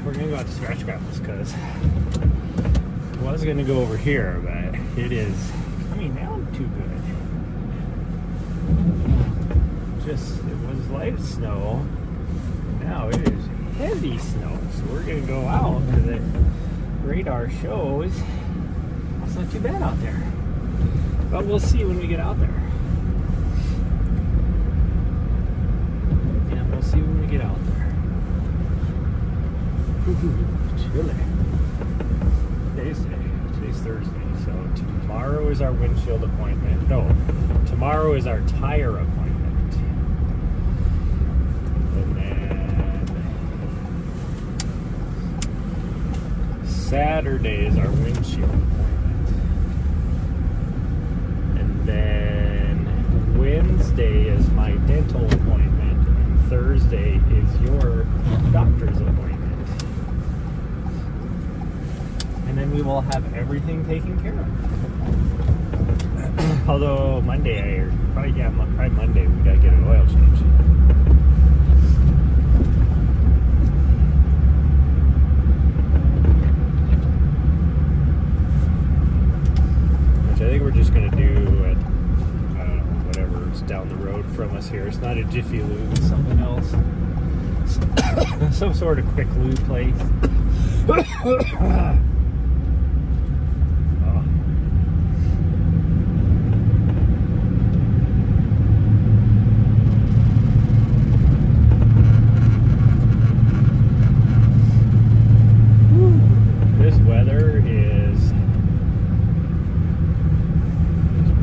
we're gonna go out to scratch gravels because I was gonna go over here, but it is coming down too good. It was light snow. Now it is heavy snow, so we're gonna go out because the radar shows it's not too bad out there. But we'll see when we get out there. Yeah, we'll see when we get out there. Chilly. Today's Thursday, so tomorrow is our windshield appointment. No, tomorrow is our tire appointment. And then Saturday is our windshield appointment. And then Wednesday is my dental appointment. And Thursday is your doctor's appointment. And then we will have everything taken care of. Although Monday, probably Monday, we gotta get an oil change. Which I think we're just gonna do at, I don't know, whatever's down the road from us here. It's not a Jiffy Lube, it's something else. Some sort of quick lube place.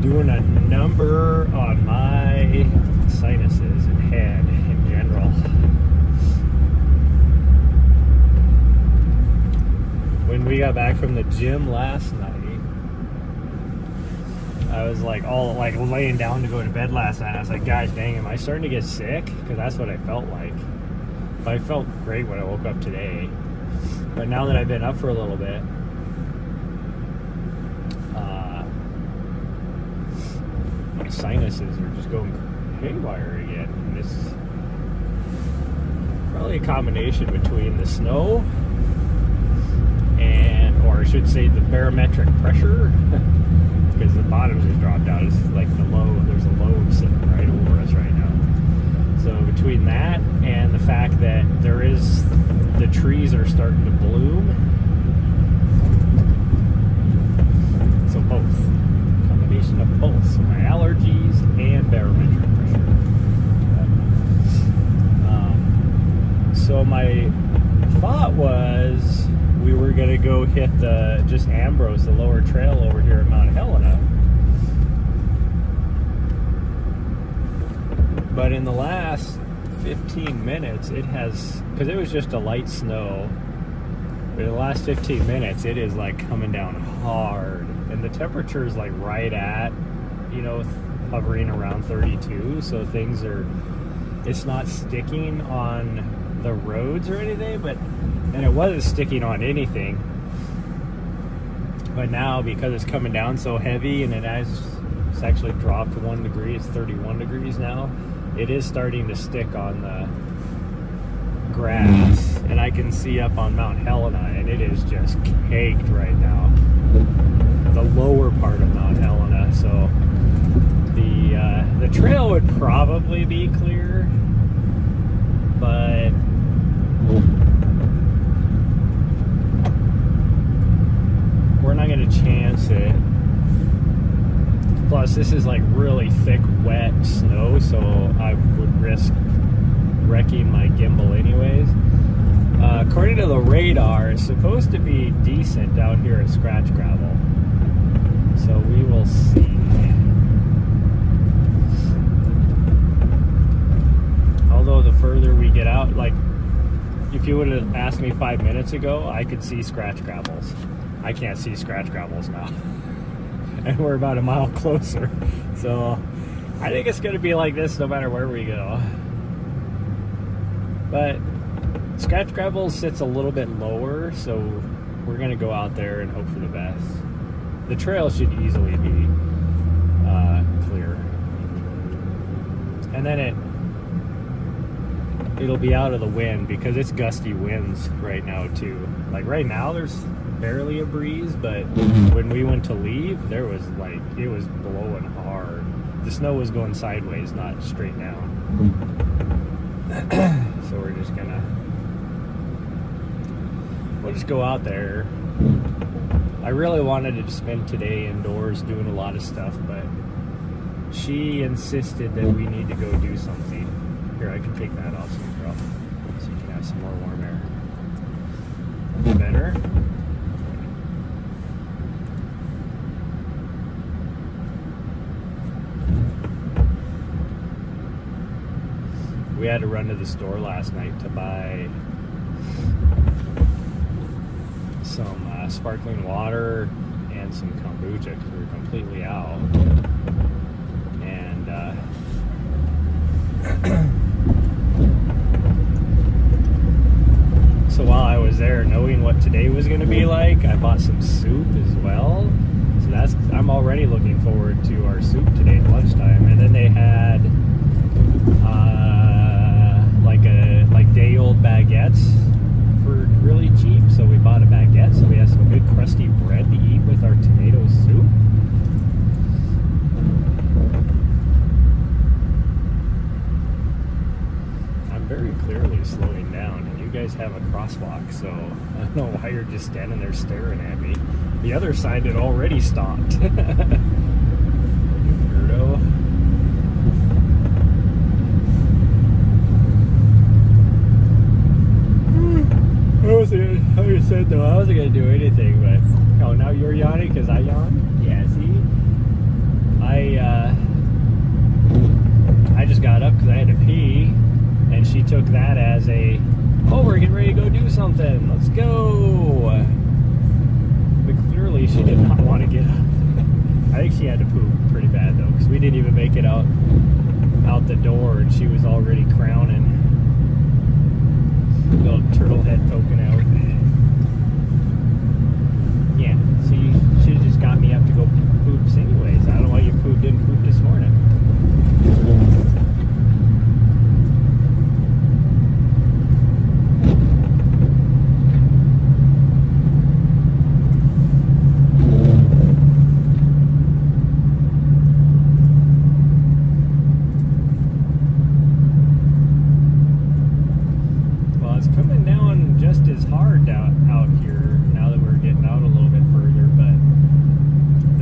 Doing a number on my sinuses and head in general. When we got back from the gym last night, I was all laying down to go to bed last night. I was like, gosh dang, am I starting to get sick? Because that's what I felt like. But I felt great when I woke up today. But now that I've been up for a little bit, my sinuses are just going haywire again. And it's probably a combination between the snow or I should say the barometric pressure, because the bottoms just dropped out. It's like the low, there's a low sitting right over us right now. So between that and the fact that the trees are starting to bloom, so both. Combination of both. So my allergies and barometric pressure. So my thought was we were going to go hit just Ambrose, the lower trail over here at Mount Helena. But in the last 15 minutes, because it was just a light snow, but in the last 15 minutes, it is coming down hard. And the temperature is right at, hovering around 32. So it's not sticking on the roads or anything, and it wasn't sticking on anything. But now, because it's coming down so heavy and it's actually dropped 1 degree, it's 31 degrees now, it is starting to stick on the grass. And I can see up on Mount Helena, and it is just caked right now. The lower part of Mount Helena, so the trail would probably be clear, but we're not going to chance it. Plus, this is really thick, wet snow, so I would risk wrecking my gimbal anyways. According to the radar, it's supposed to be decent out here at Scratch Gravel. So we will see. Although the further we get out, if you would have asked me 5 minutes ago, I could see Scratch Gravels. I can't see Scratch Gravels now. And we're about a mile closer. So I think it's going to be like this no matter where we go. But Scratch Gravel sits a little bit lower, so we're going to go out there and hope for the best. The trail should easily be clear. And then it'll be out of the wind because it's gusty winds right now too. Like right now there's barely a breeze, but when we went to leave, there was like, it was blowing hard. The snow was going sideways, not straight down. So we'll just go out there. I really wanted to spend today indoors doing a lot of stuff, but she insisted that we need to go do something. Here, I can take that off so you can have some more warm air. Better? We had to run to the store last night to buy some sparkling water and some kombucha because we were completely out. And so while I was there, knowing what today was going to be like, I bought some soup as well. So I'm already looking forward to our soup today at lunchtime. And then they had like day old baguettes for really cheap, so we bought a baguette, so we have some good crusty bread to eat with our tomato soup. I'm very clearly slowing down, and you guys have a crosswalk, so I don't know why you're just standing there staring at me. The other side had already stopped. Weirdo. I said though I wasn't gonna do anything, but oh, now you're yawning because I yawned. Yeah, see, I just got up because I had to pee, and she took that as a, oh, we're getting ready to go do something. Let's go. But clearly she did not want to get up. I think she had to poop pretty bad though, because we didn't even make it out the door, and she was already crowning. Little turtle head poking out. Yeah, so you should have just got me up to go poops anyways. I don't know why you didn't poop this morning.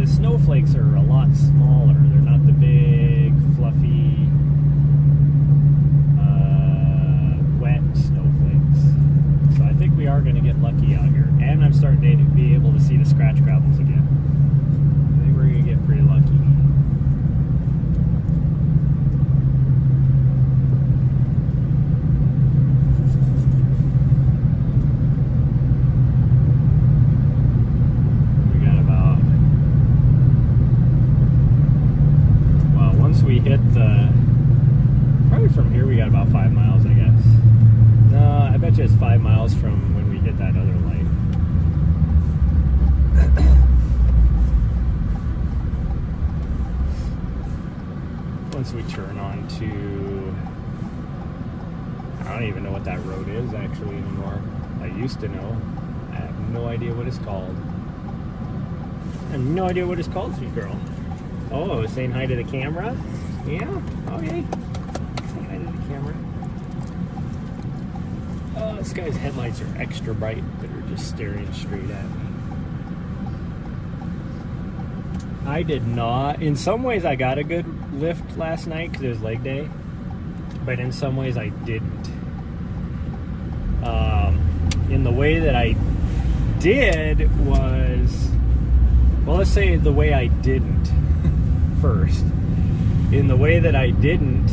Snowflakes are a lot smaller. They're not the big, fluffy, wet snowflakes. So I think we are going to get lucky out here. And I'm starting to be able to see the scratch gravels again. I think we're going to get pretty lucky. We hit probably from here we got about 5 miles, I guess. No, I bet you it's 5 miles from when we hit that other light. Once we turn on to, I don't even know what that road is actually anymore. I used to know. I have no idea what it's called. I have no idea what it's called, sweet girl. Oh, saying hi to the camera? Yeah? Okay. Say hi to the camera. Oh, this guy's headlights are extra bright, but they're just staring straight at me. I did not. In some ways, I got a good lift last night because it was leg day, but in some ways, I didn't. In the way that I did was, well, let's say the way I didn't. First, in the way that I didn't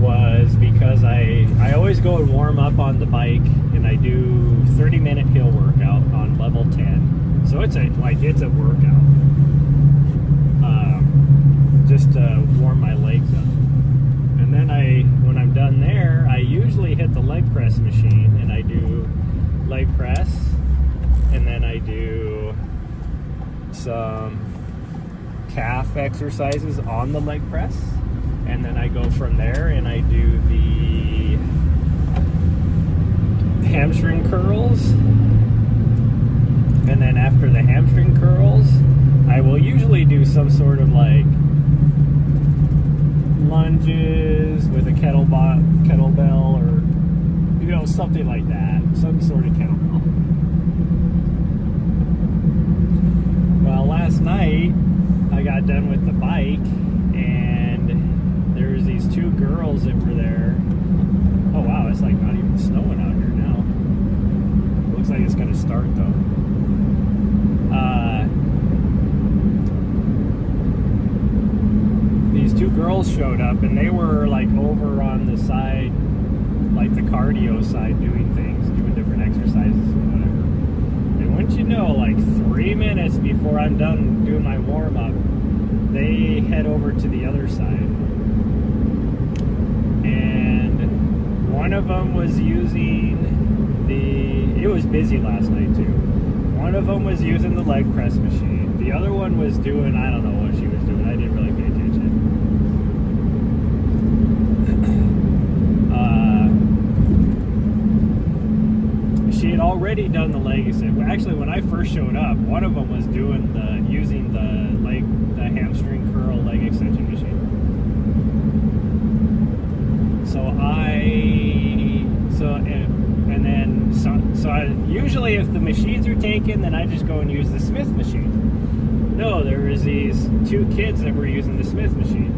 was because I always go and warm up on the bike, and I do 30-minute hill workout on level 10. So it's a workout, just to warm my legs up. And then when I'm done there, I usually hit the leg press machine, and I do leg press, and then I do some calf exercises on the leg press, and then I go from there and I do the curls. And then after the hamstring curls, I will usually do some sort of like lunges with a kettlebell or, you know, something like that. Some sort of kettlebell. Well, last night I got done with the bike and there was these two girls that were there. Oh wow, it's like not even snowing out here now. Looks like it's gonna start though. These two girls showed up and they were like over on the side, like the cardio side, doing things, doing different exercises and whatever. And wouldn't you know, like 3 minutes before I'm done doing my warm-up, they head over to the other side. And one of them was using it was busy last night too. One of them was using the leg press machine. The other one was doing, I don't know what she was doing. I didn't really pay attention. She had already done the leg extension. Actually, when I first showed up, one of them was using the hamstring curl leg extension machine. So I usually, if the machines are taken, then I just go and use the Smith machine. No, there was these two kids that were using the Smith machine.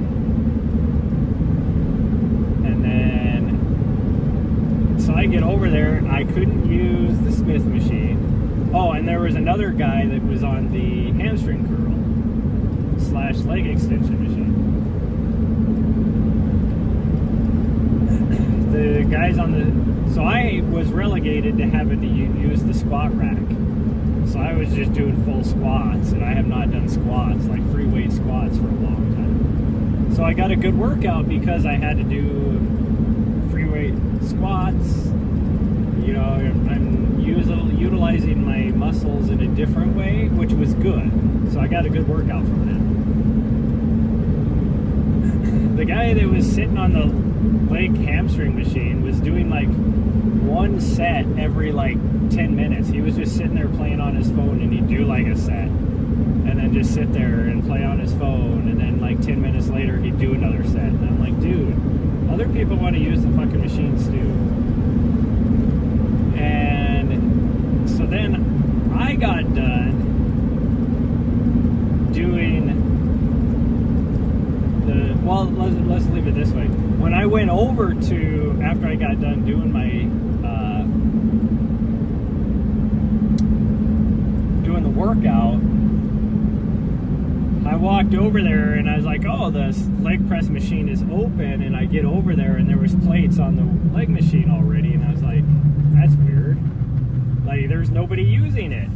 And then, so I get over there, and I couldn't use the Smith machine. Oh, and there was another guy that was on the hamstring curl / leg extension machine. The guys on the... So I was relegated to having to use the squat rack. So I was just doing full squats, and I have not done squats, like free weight squats, for a long time. So I got a good workout because I had to do free weight squats. You know, I'm utilizing my muscles in a different way, which was good. So I got a good workout from that. The guy that was sitting on the leg hamstring machine was doing like one set every like 10 minutes. He was just sitting there playing on his phone, and he'd do like a set and then just sit there and play on his phone, and then like 10 minutes later he'd do another set. And I'm like, dude, other people want to use the fucking machines too. And so then I got done doing let's leave it this way. When I went over to, after I got done doing my doing the workout, I walked over there and I was like, oh, the leg press machine is open, and I get over there and there was plates on the leg machine already, and I was like, that's weird. Like, there's nobody using it.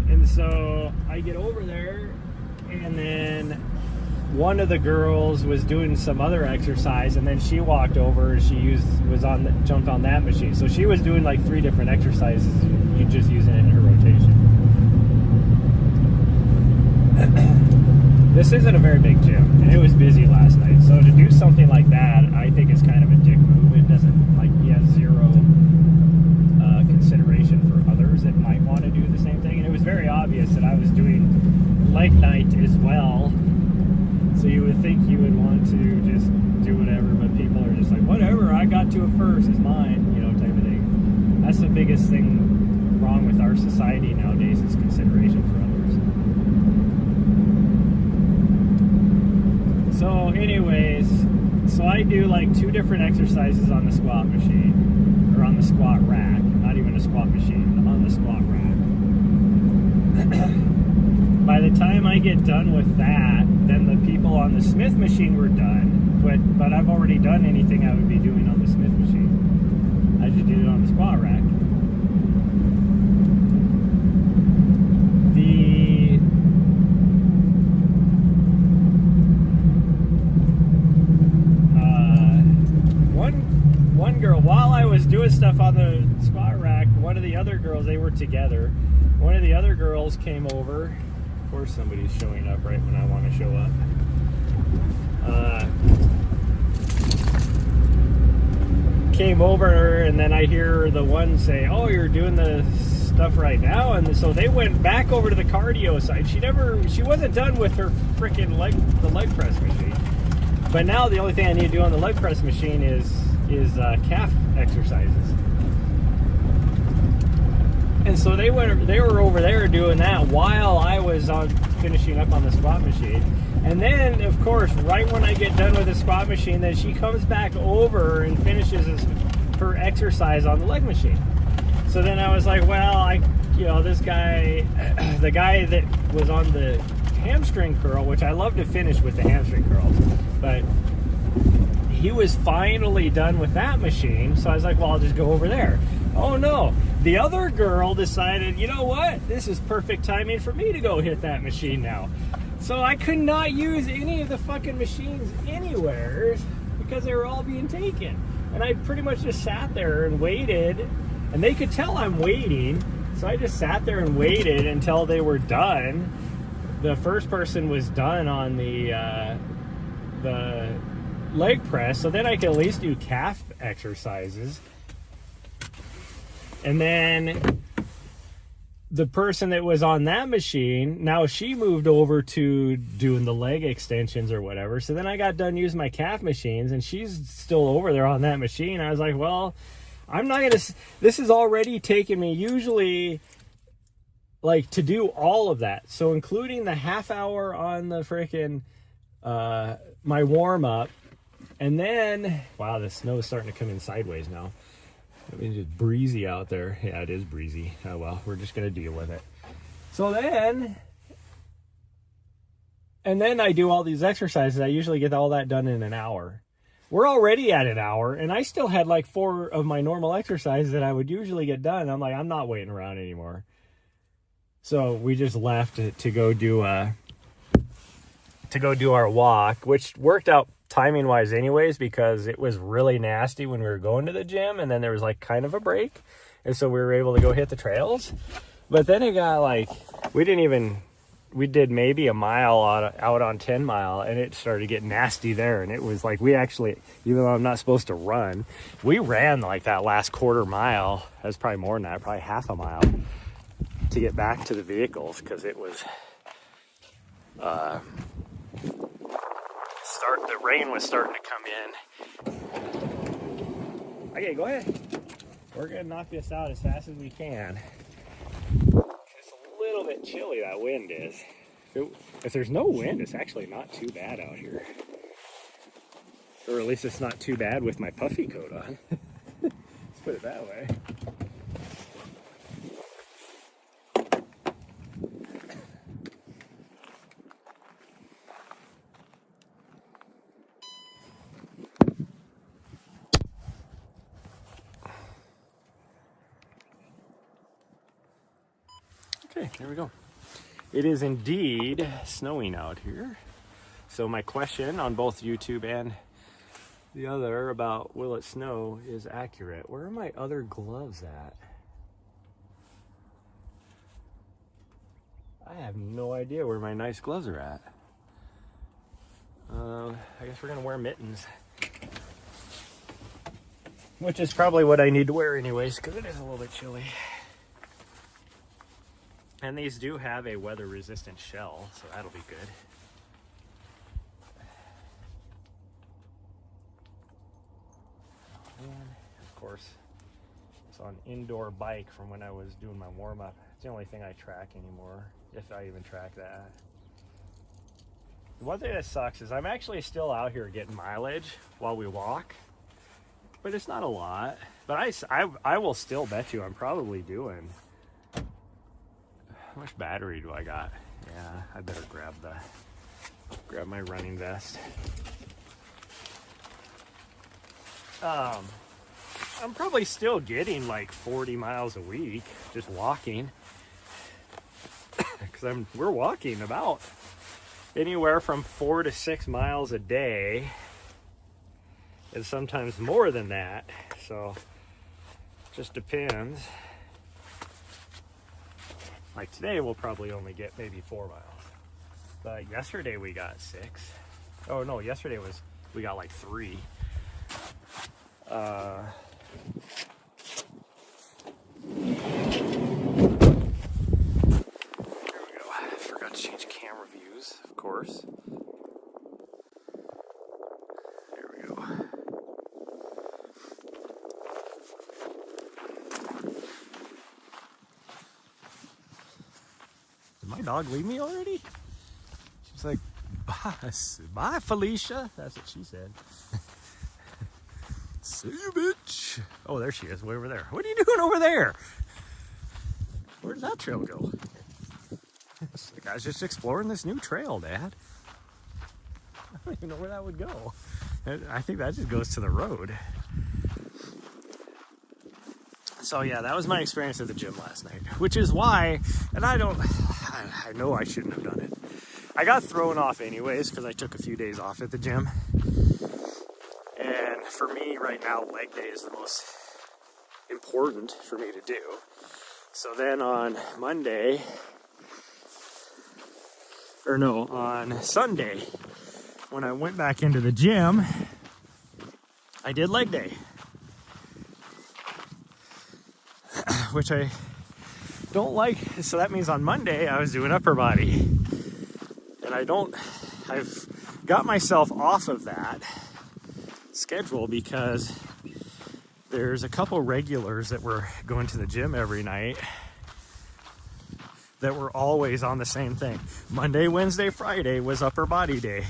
And so I get over there, and then one of the girls was doing some other exercise, and then she walked over and jumped on that machine. So she was doing like 3 different exercises, you just using it in her rotation. This isn't a very big gym, and it was busy last night. So to do something like that, I think is kind of a dick move. It doesn't, like, he has zero consideration for others that might want to do the same thing. And it was very obvious that I was doing leg night as well. So you would think you would want to just do whatever, but people are just like, whatever, I got to it first, it's mine, you know, type of thing. That's the biggest thing wrong with our society nowadays, is consideration for others. So anyways, so I do like 2 different exercises on the squat machine, or on the squat rack, not even a squat machine, on the squat rack. By the time I get done with that, then the people on the Smith machine were done, but I've already done anything I would be doing on the Smith machine. I just did it on the squat rack. One girl, while I was doing stuff on the squat rack, one of the other girls, they were together. One of the other girls came over. Of course, somebody's showing up right when I want to show up. came over, and then I hear the one say, "Oh, you're doing the stuff right now," and so they went back over to the cardio side. She wasn't done with her freaking the leg press machine. But now the only thing I need to do on the leg press machine is calf exercises. And so they were over there doing that while I was finishing up on the squat machine. And then, of course, right when I get done with the squat machine, then she comes back over and finishes her exercise on the leg machine. So then I was like, well, this guy, the guy that was on the hamstring curl, which I love to finish with the hamstring curls, but he was finally done with that machine. So I was like, well, I'll just go over there. Oh no, the other girl decided, you know what? This is perfect timing for me to go hit that machine now. So I could not use any of the fucking machines anywhere because they were all being taken. And I pretty much just sat there and waited, and they could tell I'm waiting. So I just sat there and waited until they were done. The first person was done on the leg press, so then I could at least do calf exercises. And then the person that was on that machine, now she moved over to doing the leg extensions or whatever. So then I got done using my calf machines, and she's still over there on that machine. I was like, well, I'm not going to, this is already taking me usually like to do all of that. So including the half hour on the freaking, my warm up. And then, wow, the snow is starting to come in sideways now. I mean, it's breezy out there. Yeah, it is breezy. Oh, well, we're just going to deal with it. So then, and then I do all these exercises. I usually get all that done in an hour. We're already at an hour, and I still had like 4 of my normal exercises that I would usually get done. I'm like, I'm not waiting around anymore. So we just left to go do our walk, which worked out timing wise anyways, because it was really nasty when we were going to the gym, and then there was like kind of a break, and so we were able to go hit the trails. But then it got like, we did maybe a mile out on 10 Mile, and it started getting nasty there. And it was like, we actually, even though I'm not supposed to run, we ran like that last quarter mile. That was probably more than that, probably half a mile to get back to the vehicles, because it was the rain was starting to come in. Okay, go ahead. We're gonna knock this out as fast as we can. It's a little bit chilly, that wind is. If there's no wind, it's actually not too bad out here. Or at least it's not too bad with my puffy coat on. Let's put it that way. Okay, there we go. It is indeed snowing out here. So my question on both YouTube and the other about will it snow is accurate. Where are my other gloves at? I have no idea where my nice gloves are at. I guess we're gonna wear mittens. Which is probably what I need to wear anyways, because it is a little bit chilly. And these do have a weather-resistant shell, so that'll be good. And of course, it's on indoor bike from when I was doing my warm-up. It's the only thing I track anymore, if I even track that. The one thing that sucks is I'm actually still out here getting mileage while we walk, but it's not a lot. But I will still bet you I'm probably doing... How much battery do I got? Yeah, I better grab my running vest. I'm probably still getting like 40 miles a week just walking, because we're walking about anywhere from 4 to 6 miles a day, and sometimes more than that. So just depends. Like today, we'll probably only get maybe 4 miles. But yesterday we got 6. Oh no, yesterday we got like 3. my dog leave me already? She's like, bye, Felicia. That's what she said. See you, bitch. Oh, there she is, way over there. What are you doing over there? Where did that trail go? The guy's just exploring this new trail, Dad. I don't even know where that would go. I think that just goes to the road. So yeah, that was my experience at the gym last night, which is why, and I know I shouldn't have done it. I got thrown off anyways because I took a few days off at the gym. And for me right now, leg day is the most important for me to do. So then on Sunday, when I went back into the gym, I did leg day. Which I don't like. So that means on Monday I was doing upper body. And I've got myself off of that schedule because there's a couple regulars that were going to the gym every night that were always on the same thing. Monday, Wednesday, Friday was upper body day.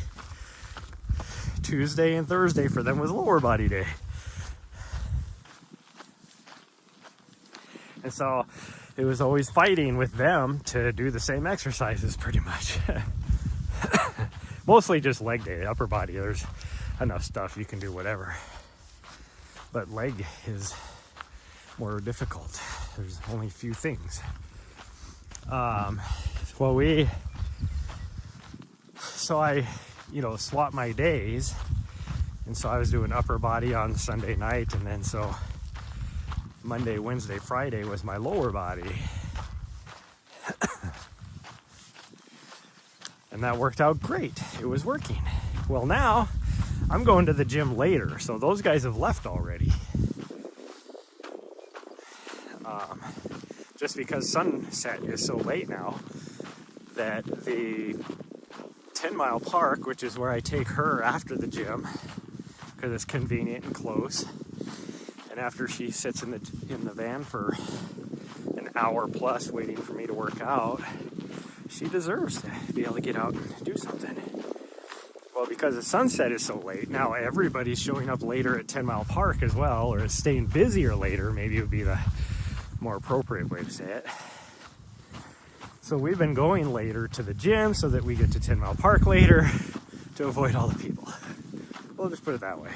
Tuesday and Thursday for them was lower body day. And so it was always fighting with them to do the same exercises pretty much. Mostly just leg day, upper body. There's enough stuff, you can do whatever. But leg is more difficult. There's only a few things. So I swapped my days. And so I was doing upper body on Sunday night, and then so Monday, Wednesday, Friday was my lower body. And that worked out great. It was working. Well, now I'm going to the gym later, so those guys have left already. Just because sunset is so late now that the 10-mile park, which is where I take her after the gym, because it's convenient and close, and after she sits in the van for an hour plus waiting for me to work out, she deserves to be able to get out and do something. Well, because the sunset is so late, now everybody's showing up later at 10 Mile Park as well, or is staying busier later, maybe it would be the more appropriate way to say it. So we've been going later to the gym so that we get to 10 Mile Park later to avoid all the people. We'll just put it that way.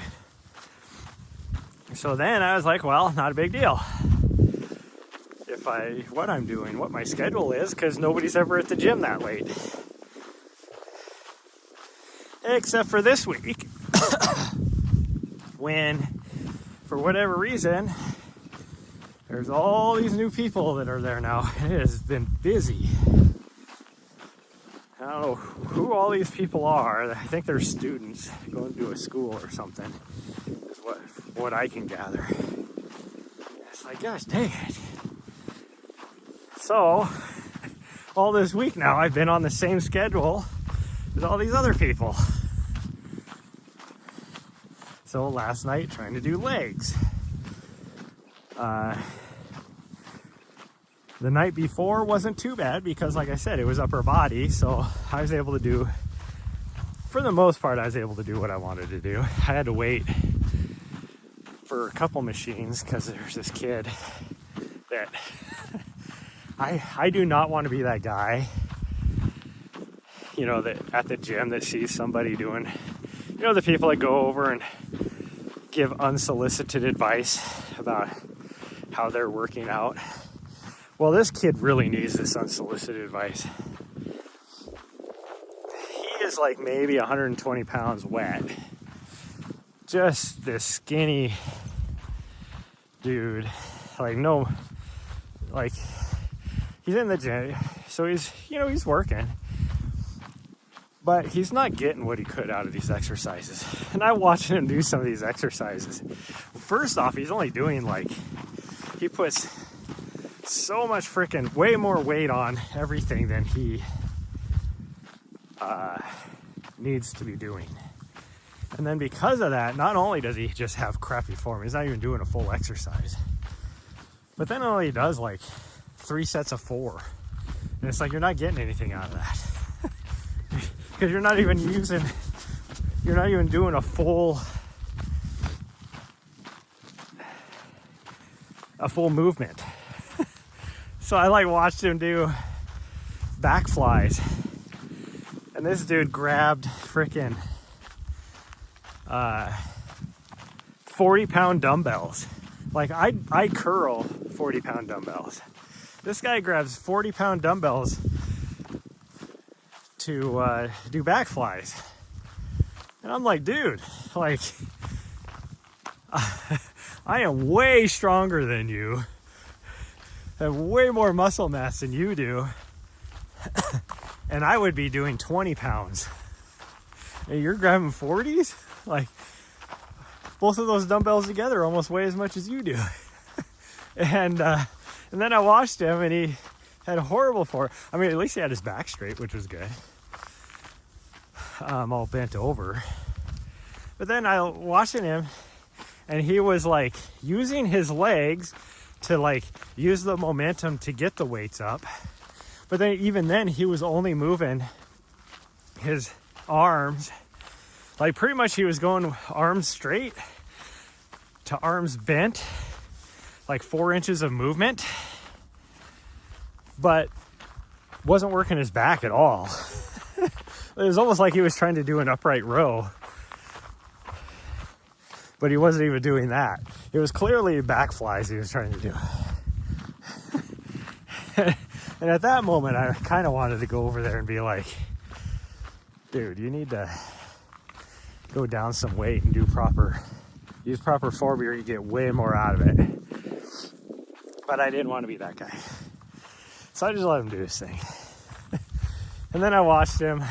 So then I was like, well, not a big deal. What my schedule is, because nobody's ever at the gym that late. Except for this week, when, for whatever reason, there's all these new people that are there now. It has been busy. I don't know who all these people are. I think they're students going to a school or something, is what I can gather. It's like, gosh dang it. So, all this week now, I've been on the same schedule as all these other people. So last night, trying to do legs. The night before wasn't too bad because, like I said, it was upper body. So I was able to do, for the most part, I was able to do what I wanted to do. I had to wait for a couple machines because there's this kid that I do not want to be that guy, that at the gym that sees somebody doing, the people that go over and give unsolicited advice about how they're working out. Well, this kid really needs this unsolicited advice. He is like maybe 120 pounds wet. Just this skinny dude. He's in the gym, so he's working. But he's not getting what he could out of these exercises. And I'm watching him do some of these exercises. First off, he's only doing he puts so much way more weight on everything than he needs to be doing. And then because of that, not only does he just have crappy form, he's not even doing a full exercise. But then only he does 3 sets of 4 And it's like you're not getting anything out of that. Because you're not even doing a full movement. So I like watched him do back flies. And this dude grabbed freaking 40-pound dumbbells. Like I curl 40-pound dumbbells. This guy grabs 40-pound dumbbells to do back flies. And I'm like, dude, like, I am way stronger than you. I have way more muscle mass than you do. And I would be doing 20 pounds. And you're grabbing 40s? Like, both of those dumbbells together almost weigh as much as you do. And then I watched him, and he had a horrible I mean, at least he had his back straight, which was good. All bent over. But then I watching him, and he was like using his legs to like use the momentum to get the weights up. But then even then he was only moving his arms. Like pretty much he was going arms straight to arms bent, like 4 inches of movement, but wasn't working his back at all. It was almost like he was trying to do an upright row, but he wasn't even doing that. It was clearly back flies he was trying to do. And at that moment, I kind of wanted to go over there and be like, dude, you need to go down some weight and use proper form, or you get way more out of it. But I didn't want to be that guy. So I just let him do his thing. And then I watched him.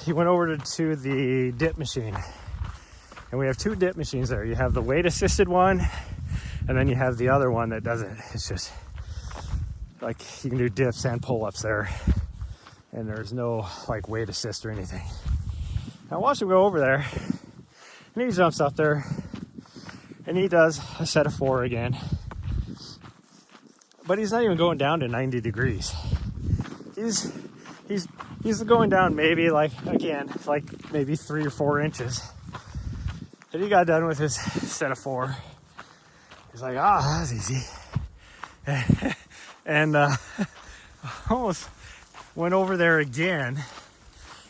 He went over to the dip machine. And we have 2 dip machines there. You have the weight assisted one, and then you have the other one that doesn't. It's just like you can do dips and pull-ups there. And there's no like weight assist or anything. I watched him go over there, and he jumps up there, and he does a set of 4 again. But he's not even going down to 90 degrees. He's going down maybe like maybe 3 or 4 inches. And he got done with his set of 4. He's like, that's easy. And almost went over there again.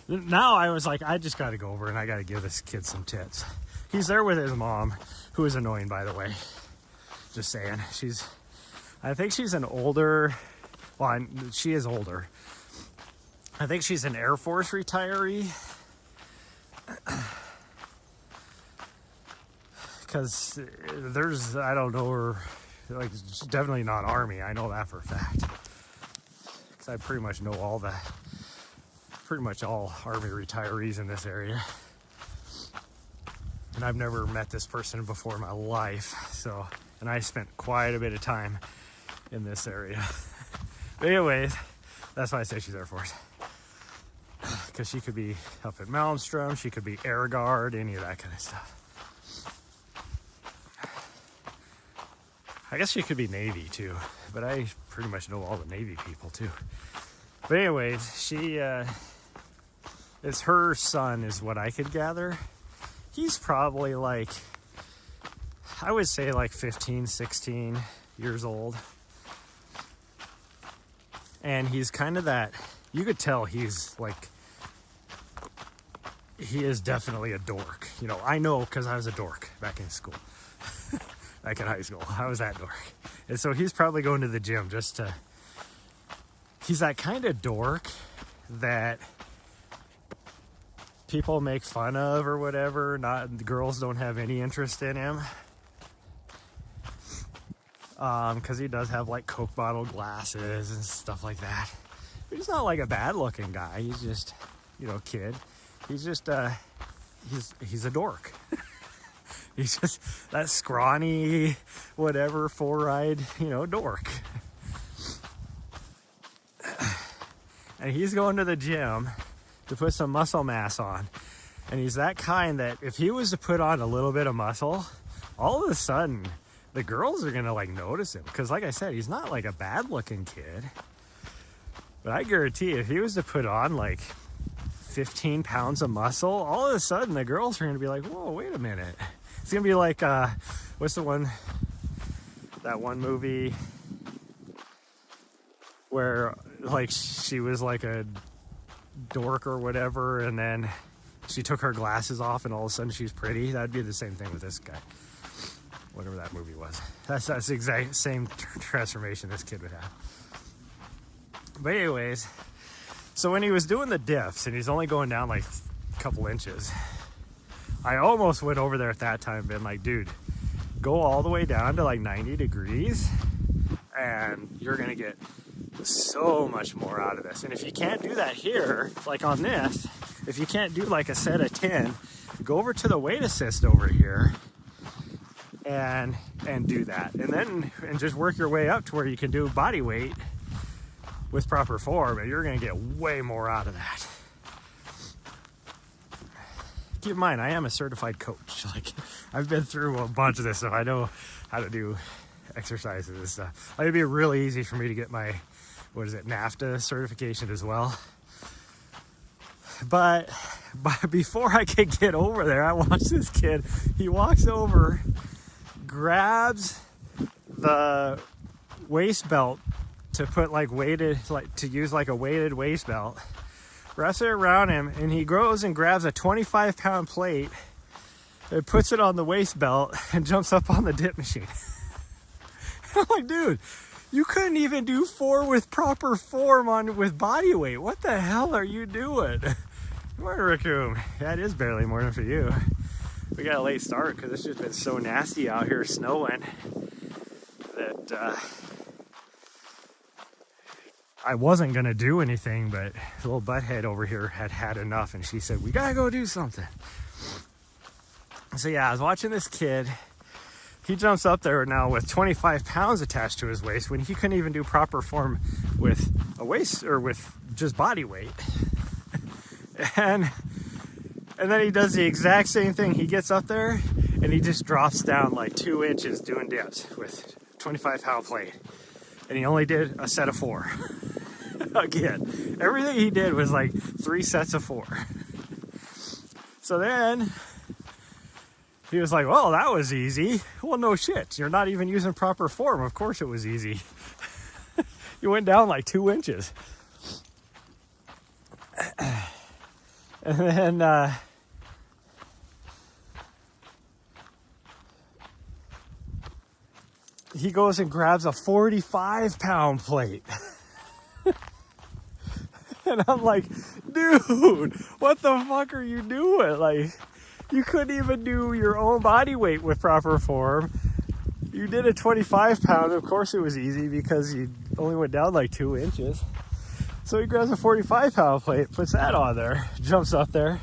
Now I was like, I just got to go over and I got to give this kid some tips. He's there with his mom, who is annoying, by the way. Just saying. I think she's an older, she is older. I think she's an Air Force retiree. Because I don't know her, like, she's definitely not Army. I know that for a fact. Because I pretty much know all Army retirees in this area. And I've never met this person before in my life. And I spent quite a bit of time in this area. But anyways, that's why I say she's Air Force. Because she could be up at Malmstrom, she could be Air Guard, any of that kind of stuff. I guess she could be Navy too, but I pretty much know all the Navy people too. But anyways, it's her son is what I could gather. He's probably like, I would say like 15, 16 years old. And he's kind of that, you could tell he's like, he is definitely a dork. You know, I know because I was a dork back in school. Back in high school, I was that dork. And so he's probably going to the gym he's that kind of dork that people make fun of or whatever. The girls don't have any interest in him. Because he does have like Coke bottle glasses and stuff like that. But he's not like a bad looking guy. He's just, kid. He's just, he's a dork. He's just that scrawny, whatever, 4-eyed, dork. And he's going to the gym to put some muscle mass on. And he's that kind that if he was to put on a little bit of muscle, all of a sudden, the girls are gonna like notice him, because like I said, he's not like a bad looking kid. But I guarantee if he was to put on like 15 pounds of muscle, all of a sudden the girls are gonna be like, whoa, wait a minute. It's gonna be like what's the one, that one movie where like she was like a dork or whatever, and then she took her glasses off and all of a sudden she's pretty. That'd be the same thing with this guy, whatever that movie was. That's the exact same transformation this kid would have. But anyways, so when he was doing the diffs and he's only going down like a couple inches, I almost went over there at that time and been like, dude, go all the way down to like 90 degrees and you're gonna get so much more out of this. And if you can't do that here, like on this, if you can't do like a set of 10, go over to the weight assist over here and do that. And just work your way up to where you can do body weight with proper form, and you're gonna get way more out of that. Keep in mind, I am a certified coach. Like, I've been through a bunch of this stuff. I know how to do exercises and stuff. It'd be really easy for me to get my, what is it, NAFTA certification as well. But before I could get over there, I watched this kid. He walks over, grabs the waist belt to put like weighted, like to use like a weighted waist belt, wraps it around him, and he goes and grabs a 25-pound plate and puts it on the waist belt and jumps up on the dip machine. I'm like, dude, you couldn't even do 4 with proper form with body weight. What the hell are you doing? Morning, Raccoon. Yeah, it is barely morning for you. We got a late start because it's just been so nasty out here, snowing, that I wasn't gonna do anything, but little butthead over here had enough, and she said, we gotta go do something. So yeah, I was watching this kid. He jumps up there now with 25 pounds attached to his waist when he couldn't even do proper form with a waist or with just body weight. And then he does the exact same thing. He gets up there and he just drops down like 2 inches doing dips with 25-pound plate. And he only did a set of 4. Again, everything he did was like 3 sets of 4. So then he was like, well, that was easy. Well, no shit. You're not even using proper form. Of course it was easy. You went down like 2 inches. And then he goes and grabs a 45-pound plate. And I'm like, dude, what the fuck are you doing? Like, you couldn't even do your own body weight with proper form. You did a 25-pound. Of course it was easy because you only went down like 2 inches. So he grabs a 45-pound plate, puts that on there, jumps up there.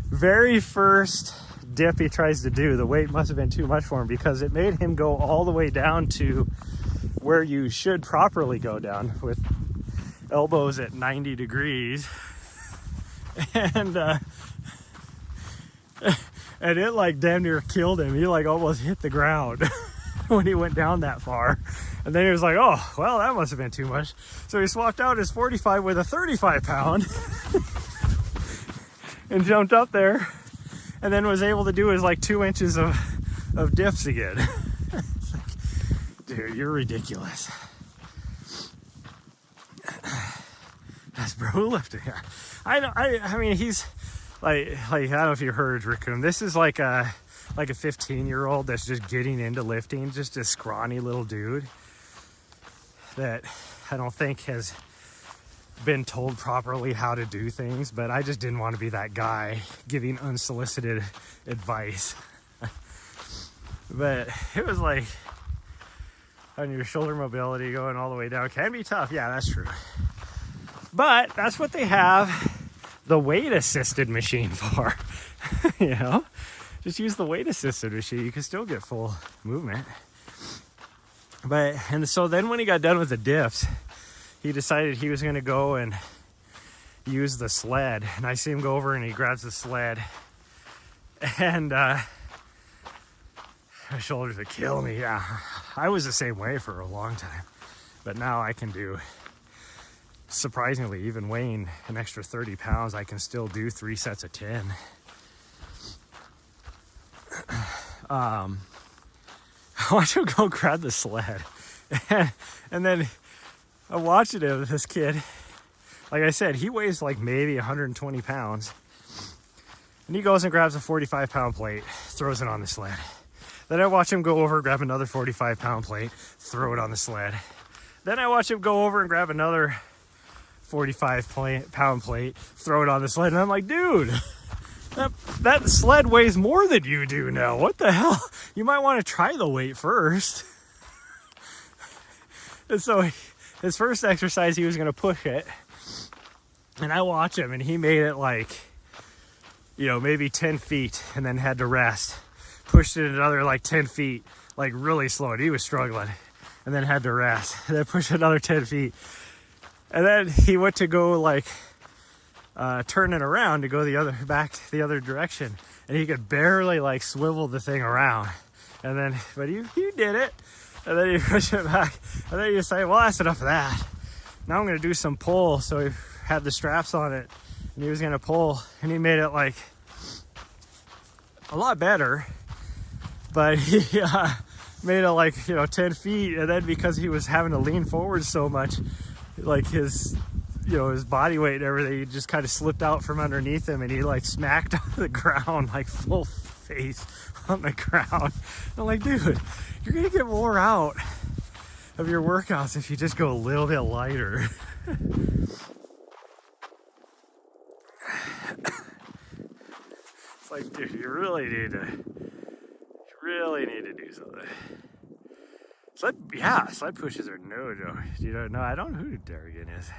Very first dip he tries to do, the weight must have been too much for him because it made him go all the way down to where you should properly go down, with elbows at 90 degrees. And it like damn near killed him. He like almost hit the ground when he went down that far. And then he was like, oh, well, that must have been too much. So he swapped out his 45 with a 35-pound and jumped up there, and then was able to do his like 2 inches of dips again. It's like, dude, you're ridiculous. That's bro lifting. I mean, he's like I don't know if you heard Raccoon. This is like a 15-year-old that's just getting into lifting, just a scrawny little dude that I don't think has been told properly how to do things, but I just didn't want to be that guy giving unsolicited advice. But it was like, on your shoulder mobility going all the way down can be tough. Yeah, that's true. But that's what they have the weight assisted machine for. You know, just use the weight assisted machine. You can still get full movement. And so then when he got done with the diffs, he decided he was going to go and use the sled. And I see him go over and he grabs the sled. And My shoulders would kill me. Yeah, I was the same way for a long time, but now I can do, surprisingly, even weighing an extra 30 pounds, I can still do 3 sets of 10. I want to go grab the sled, and then I'm watching him, this kid. Like I said, he weighs like maybe 120 pounds. And he goes and grabs a 45-pound plate, throws it on the sled. Then I watch him go over, grab another 45-pound plate, throw it on the sled. Then I watch him go over and grab another 45-pound plate, throw it on the sled. And I'm like, dude, that sled weighs more than you do now. What the hell? You might want to try the weight first. And so his first exercise, he was going to push it. And I watch him, and he made it like, you know, maybe 10 feet and then had to rest. Pushed it another like 10 feet, like really slow. And he was struggling, and then had to rest. And then pushed another 10 feet. And then he went to go like turning around to go back the other direction. And he could barely like swivel the thing around. And then, but he did it. And then he pushed it back. And then he decided, well, that's enough of that. Now I'm going to do some pull. So he had the straps on it, and he was going to pull, and he made it like a lot better, but he made it like, you know, 10 feet. And then because he was having to lean forward so much, like his, you know, his body weight and everything, he just kind of slipped out from underneath him, and he like smacked on the ground, like full face on the ground. And I'm like, dude, you're going to get more out of your workouts if you just go a little bit lighter. It's like, dude, you really need to do something. Sled pushes are no joke. You don't know? I don't know who Darrigan is.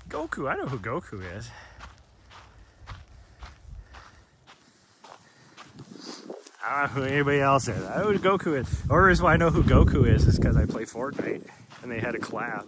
Goku, I know who Goku is. I don't know who anybody else is. I know who Goku is. Or the reason why I know who Goku is because I play Fortnite and they had a collab.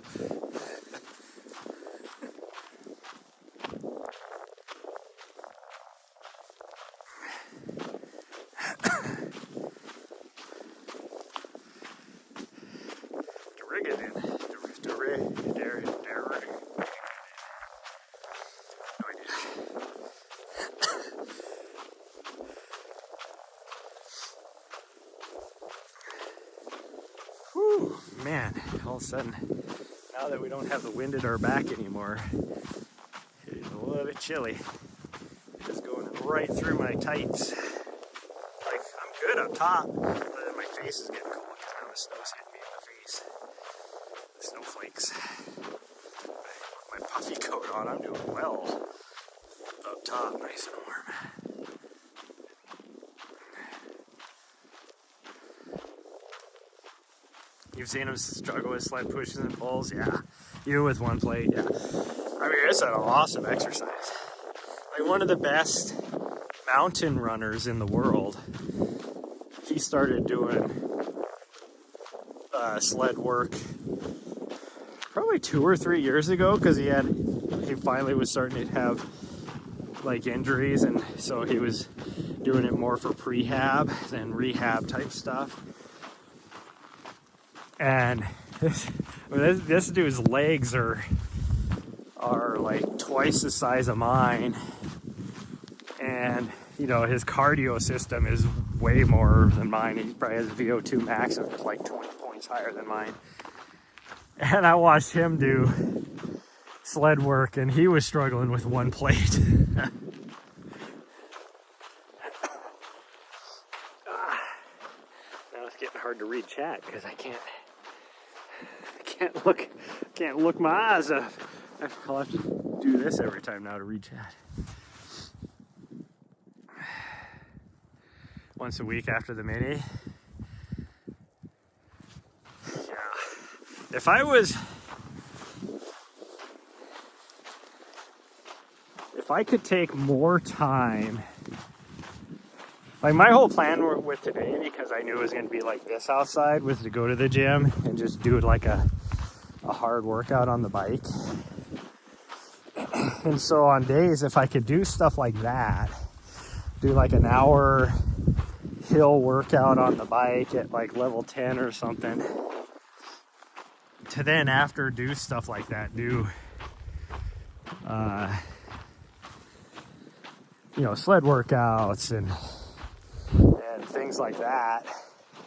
Whew, man, all of a sudden, now that we don't have the wind at our back anymore, it is a little bit chilly. It's going right through my tights. Like, I'm good up top, but then my face is getting cold because now the snow's hitting me in the face. The snowflakes. With my puffy coat on, I'm doing well. Up top, nice and warm. You've seen him struggle with sled pushes and pulls, yeah. Even with one plate, yeah. I mean, it's an awesome exercise. Like one of the best mountain runners in the world, he started doing sled work probably 2 or 3 years ago because he finally was starting to have like injuries, and so he was doing it more for prehab than rehab type stuff. And this dude's legs are like twice the size of mine, and you know his cardio system is way more than mine. He probably has a VO2 max of like 20 points higher than mine. And I watched him do sled work, and he was struggling with one plate. Now it's getting hard to read chat because I can't look my eyes up. I'll have to do this every time now to read chat. Once a week after the mini. Yeah. If I could take more time, like my whole plan with today, because I knew it was going to be like this outside, was to go to the gym and just do like a hard workout on the bike. And so on days, if I could do stuff like that, do like an hour hill workout on the bike at like level 10 or something, to then after do stuff like that, do you know, sled workouts and things like that,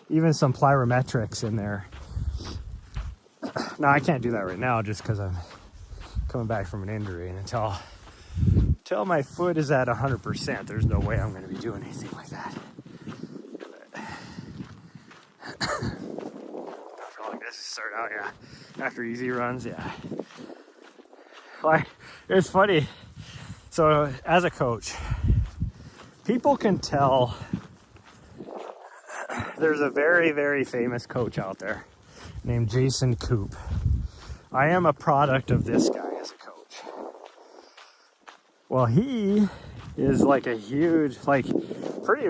even some plyometrics in there. Now I can't do that right now just because I'm coming back from an injury, and until my foot is at 100%, there's no way I'm going to be doing anything like that. I feel like this is start out, yeah, after easy runs, yeah. Like, it's funny. So as a coach, people can tell. There's a very, very famous coach out there named Jason Koop. I am a product of this guy as a coach. Well, he is like a huge, like pretty,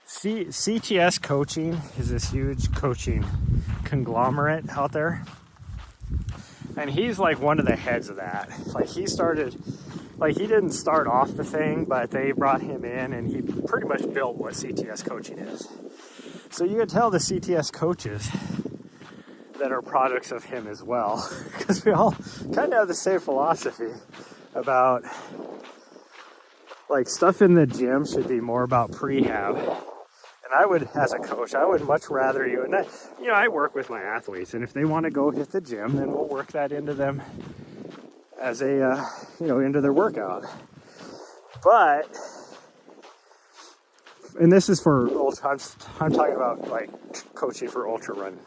CTS coaching is this huge coaching conglomerate out there. And he's like one of the heads of that. Like he started, like he didn't start off the thing, but they brought him in and he pretty much built what CTS coaching is. So you can tell the CTS coaches that are products of him as well, because we all kind of have the same philosophy about like stuff in the gym should be more about prehab. And I would, as a coach, I would much rather you, and you know, I work with my athletes, and if they want to go hit the gym, then we'll work that into them as a, you know, into their workout. But, and this is for ultra, I'm talking about like coaching for ultra running.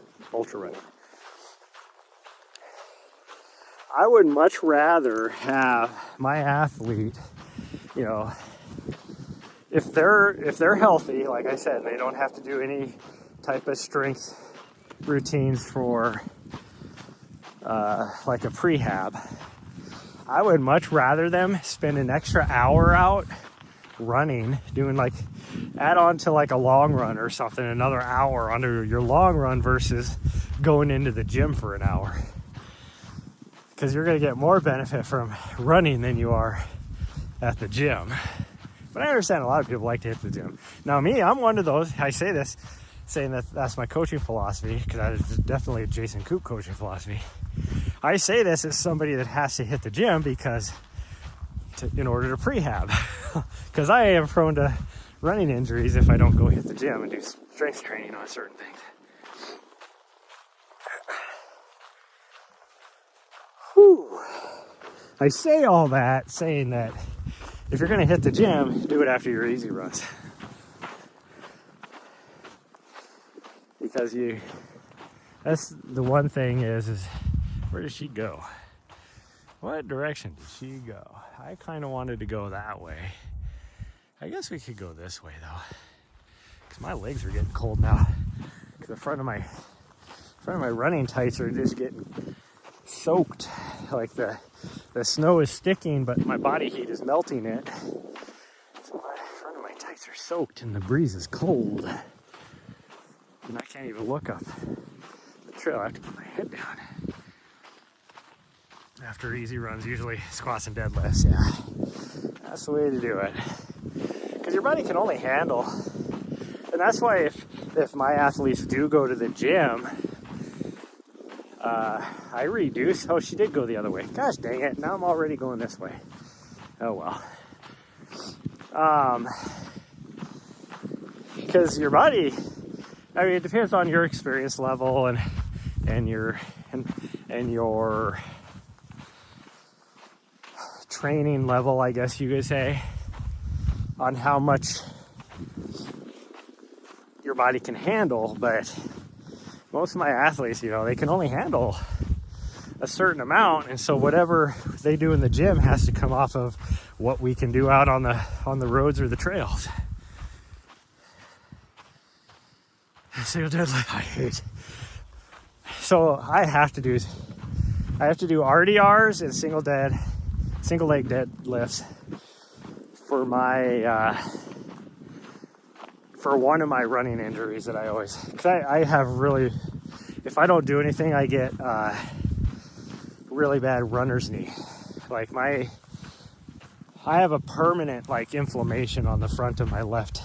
I would much rather have my athlete, you know, if they're healthy, like I said, they don't have to do any type of strength routines for like a prehab. I would much rather them spend an extra hour out running, doing like, add on to like a long run or something, another hour under your long run versus going into the gym for an hour. Because you're going to get more benefit from running than you are at the gym. But I understand a lot of people like to hit the gym. Now me, I'm one of those, I say this, saying that that's my coaching philosophy, because that is definitely a Jason Koop coaching philosophy. I say this as somebody that has to hit the gym because in order to prehab. Because I am prone to running injuries if I don't go hit the gym and do strength training on certain things. Whew. I say all that saying that if you're going to hit the gym, do it after your easy runs. Because that's the one thing is where does she go? What direction did she go? I kind of wanted to go that way. I guess we could go this way though, because my legs are getting cold now. Because the front of my running tights are just getting soaked. Like the snow is sticking, but my body heat is melting it. So my front of my tights are soaked, and the breeze is cold. And I can't even look up the trail. I have to put my head down. After easy runs, usually squats and deadlifts, yeah. That's the way to do it. Because your body can only handle, and that's why if my athletes do go to the gym, I reduce. Oh, she did go the other way. Gosh dang it, now I'm already going this way. Oh well. Because your body, I mean, it depends on your experience level and your training level, I guess you could say, on how much your body can handle. But most of my athletes, you know, they can only handle a certain amount, and so whatever they do in the gym has to come off of what we can do out on the roads or the trails. Single deadlift, I hate. So I have to do RDRs and single leg deadlifts for my for one of my running injuries that I always, because I have really, if I don't do anything, I get really bad runner's knee. Like I have a permanent like inflammation on the front of my left,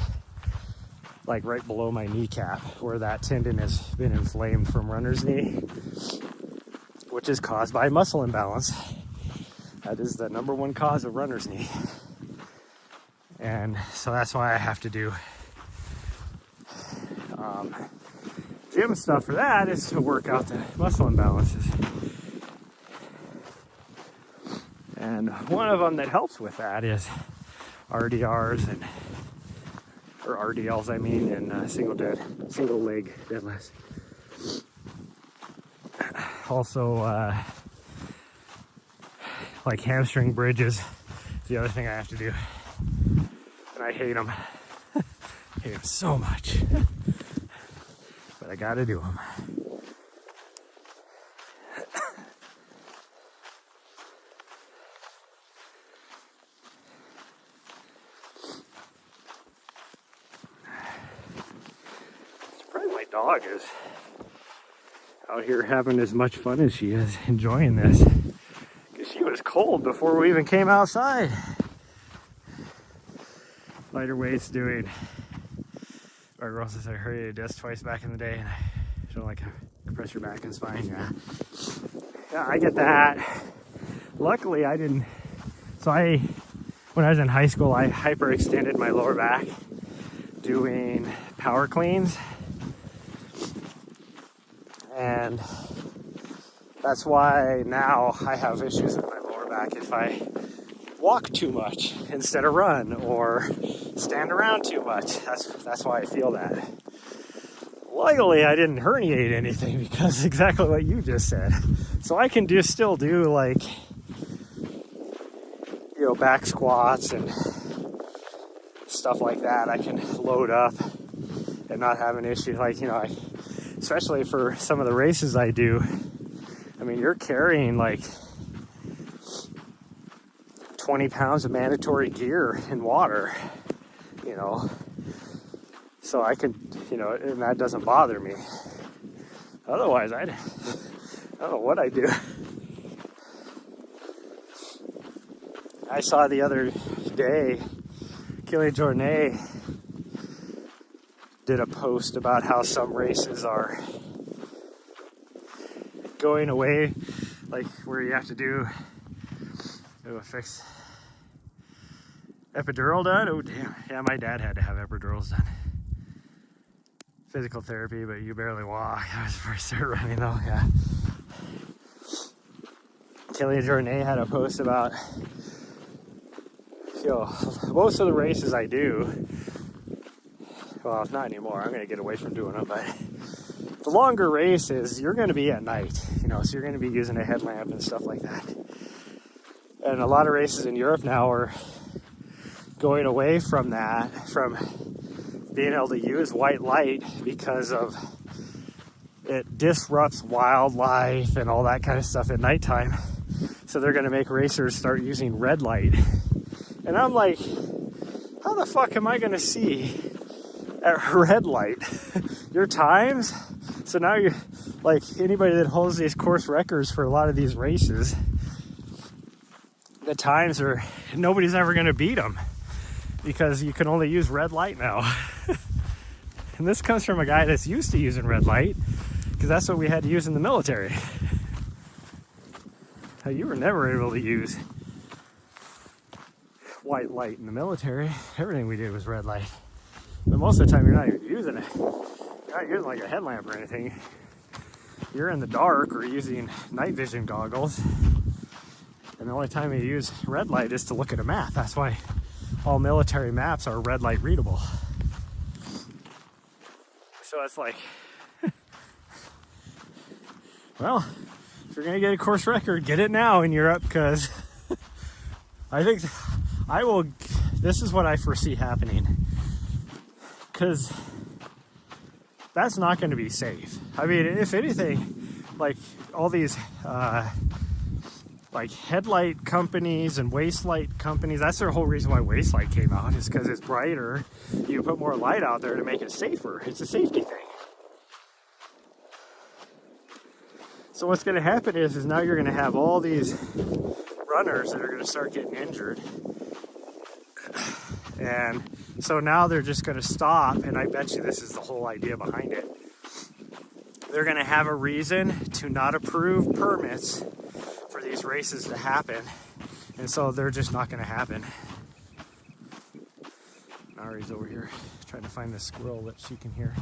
like right below my kneecap, where that tendon has been inflamed from runner's knee, which is caused by muscle imbalance. That is the number one cause of runner's knee. And so that's why I have to do gym stuff for that, is to work out the muscle imbalances. And one of them that helps with that is RDRs or RDLs, I mean, and single leg deadlifts. Also, like hamstring bridges is the other thing I have to do. And I hate them. Hate them so much. But I gotta do them. Surprised my dog is out here having as much fun as she is, enjoying this. Because she was cold before we even came outside. Lighter weights doing, our girl says I heard it does twice back in the day, and I don't like compress your back and spine. Yeah, I get that. Luckily I didn't, when I was in high school, I hyperextended my lower back doing power cleans, and that's why now I have issues with my lower back if I walk too much instead of run, or stand around too much. That's why I feel that. Luckily, I didn't herniate anything, because exactly what you just said. So I can still do like, back squats and stuff like that. I can load up and not have an issue. Like, especially for some of the races I do, I mean, you're carrying like 20 pounds of mandatory gear in water, so I can, and that doesn't bother me. Otherwise, I don't know what I do. I saw the other day, Kelly Jornet did a post about how some races are going away, like where you have to do a fixed epidural done. Oh damn, yeah, my dad had to have epidurals done. Physical therapy, but you barely walk. I was first started running though, yeah. Kelly Jornet had a post about, most of the races I do, well, not anymore, I'm going to get away from doing them, but the longer races, you're going to be at night, so you're going to be using a headlamp and stuff like that. And a lot of races in Europe now are going away from that, from being able to use white light, because of it disrupts wildlife and all that kind of stuff at nighttime. So they're going to make racers start using red light. And I'm like, how the fuck am I going to see at red light your times? So now you're like, anybody that holds these course records for a lot of these races, the times are, nobody's ever going to beat them, because you can only use red light now. And this comes from a guy that's used to using red light, because that's what we had to use in the military. You were never able to use white light in the military. Everything we did was red light. But most of the time you're not even using it. You're not using like a headlamp or anything. You're in the dark or using night vision goggles. And the only time you use red light is to look at a map. That's why all military maps are red light readable. So it's like, well, if you're gonna get a course record, get it now in Europe, because I think I will, this is what I foresee happening, because that's not going to be safe. I mean, if anything, like all these like headlight companies and waste light companies, that's their whole reason why waste light came out, is because it's brighter. You put more light out there to make it safer. It's a safety thing. So what's going to happen is now you're going to have all these runners that are going to start getting injured. And so now they're just going to stop, and I bet you this is the whole idea behind it. They're going to have a reason to not approve permits for these races to happen, and so they're just not going to happen. Nahri's over here trying to find the squirrel that she can hear.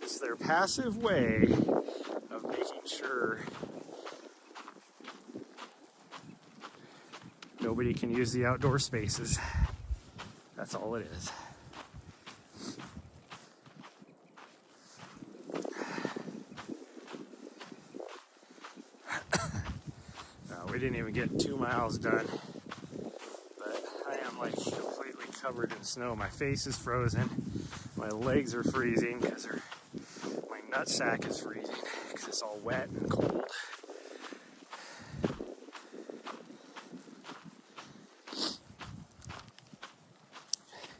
It's their passive way of making sure nobody can use the outdoor spaces. That's all it is. We didn't even get 2 miles done, but I am like completely covered in snow. My face is frozen, my legs are freezing because my nutsack is freezing because it's all wet and cold.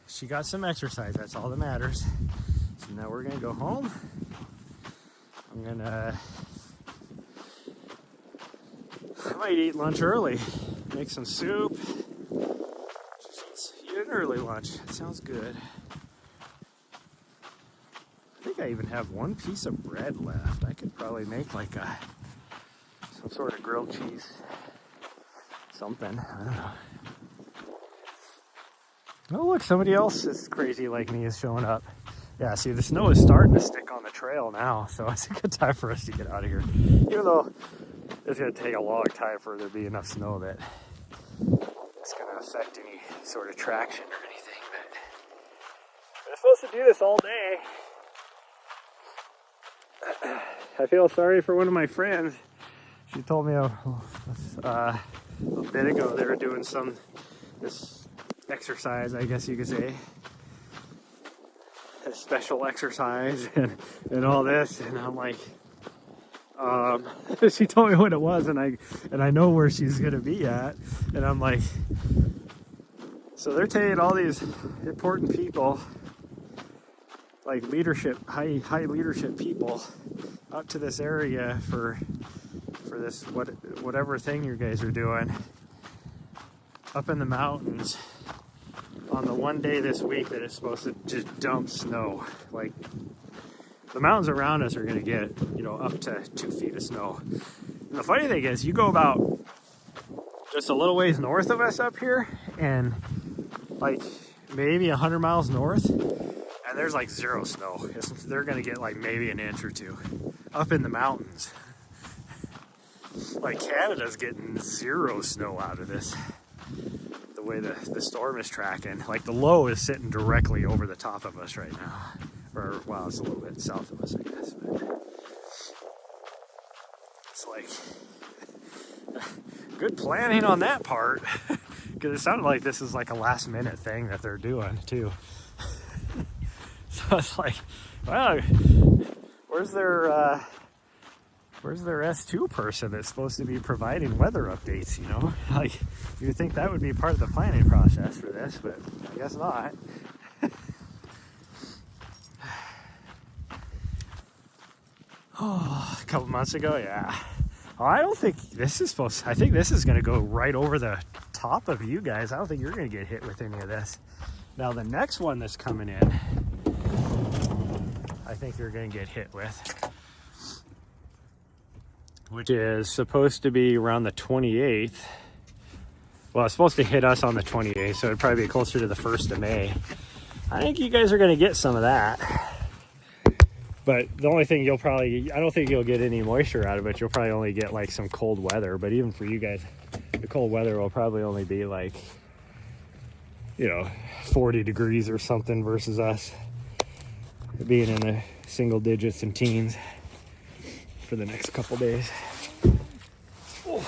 She got some exercise, that's all that matters. So now we're gonna go home. I might eat lunch early, make some soup. Eat an early lunch, that sounds good. I think I even have one piece of bread left. I could probably make like some sort of grilled cheese, something, I don't know. Oh look, somebody else is crazy like me is showing up. Yeah, see, the snow is starting to stick on the trail now, so it's a good time for us to get out of here. Even though it's going to take a long time for there to be enough snow that it's going to affect any sort of traction or anything. But we're supposed to do this all day. I feel sorry for one of my friends. She told me a bit ago they were doing this exercise, I guess you could say. A special exercise and all this, and I'm like, she told me what it was, and I know where she's gonna be at, and I'm like, so they're taking all these important people, like leadership, high leadership people, up to this area for this whatever thing you guys are doing up in the mountains on the one day this week that it's supposed to just dump snow. Like, the mountains around us are going to get, up to 2 feet of snow. And the funny thing is, you go about just a little ways north of us up here, and like maybe 100 miles north, and there's like 0 snow. They're going to get like maybe an inch or 2 up in the mountains. Like, Canada's getting 0 snow out of this. The way the storm is tracking, like the low is sitting directly over the top of us right now, or well, it's a little bit south of us, I guess, but it's like good planning on that part, because it sounded like this is like a last minute thing that they're doing too. So it's like, well, where's their S2 person that's supposed to be providing weather updates, Like, you would think that would be part of the planning process for this, but I guess not. Oh, a couple months ago, yeah. Oh, I don't think this is I think this is going to go right over the top of you guys. I don't think you're going to get hit with any of this. Now, the next one that's coming in, I think you're going to get hit with, which is supposed to be around the 28th. Well, it's supposed to hit us on the 28th, so it'd probably be closer to the 1st of May. I think you guys are going to get some of that. But the only thing I don't think you'll get any moisture out of it. You'll probably only get like some cold weather. But even for you guys, the cold weather will probably only be like, 40 degrees or something versus us being in the single digits and teens for the next couple days. Oh.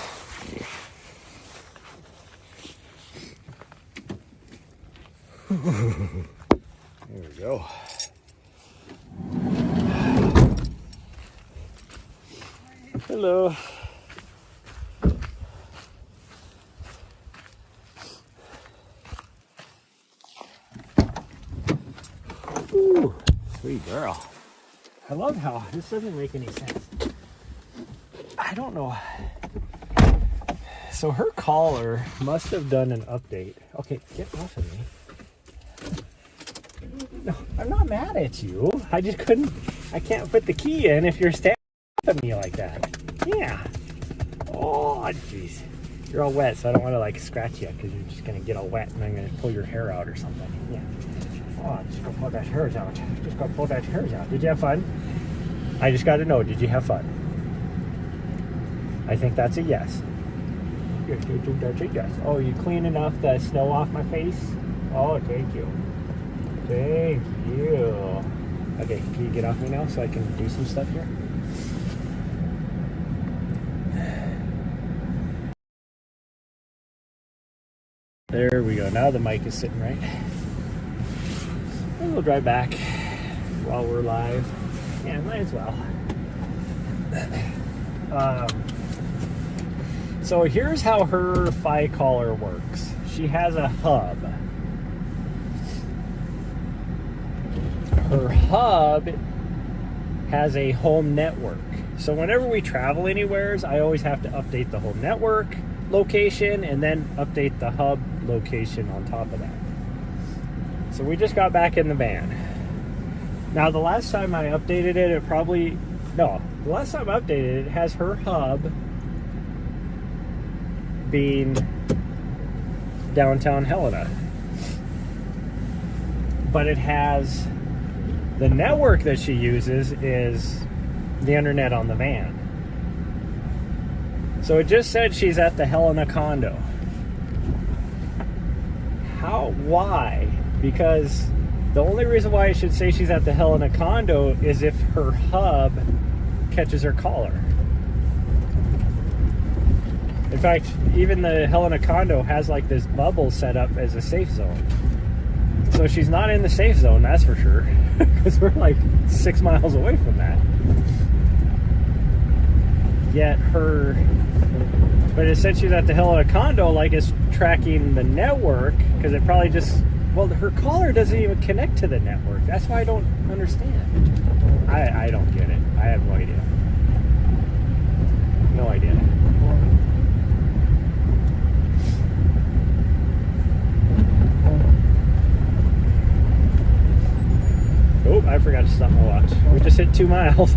There we go. Hello. Ooh, sweet girl. I love how this doesn't make any sense. I don't know. So her collar must have done an update. Okay, get off of me. No, I'm not mad at you. I just couldn't, I can't put the key in if you're standing at me like that. Yeah. Oh, jeez. You're all wet, so I don't want to like scratch you because you're just going to get all wet and I'm going to pull your hair out or something. Yeah. Oh, just go pull that hairs out. Just go pull that hairs out. Did you have fun? I just got to know, did you have fun? I think that's a yes. Yes, that's a yes. Oh, you clean enough the snow off my face? Oh, thank you. Thank you. Okay, can you get off me now so I can do some stuff here? There we go. Now the mic is sitting right. And we'll drive back while we're live. Yeah, might as well. So here's how her Fi collar works. She has a hub. Her hub has a home network. So whenever we travel anywheres, I always have to update the home network location and then update the hub location on top of that. So we just got back in the van. Now the last time I updated it, the last time I updated it, it has her hub being downtown Helena. But it has the network that she uses is the internet on the van. So it just said she's at the Helena condo. Why? Because the only reason why it should say she's at the Helena condo is if her hub catches her collar. In fact, even the Helena condo has like this bubble set up as a safe zone. So she's not in the safe zone, that's for sure. Because we're like 6 miles away from that. Yet but it said she's at the Helena condo, like it's tracking the network, because it probably just, well, her collar doesn't even connect to the network. That's why I don't understand. I don't get it. I have no idea. No idea. Oh, I forgot to stop my watch. We just hit 2 miles.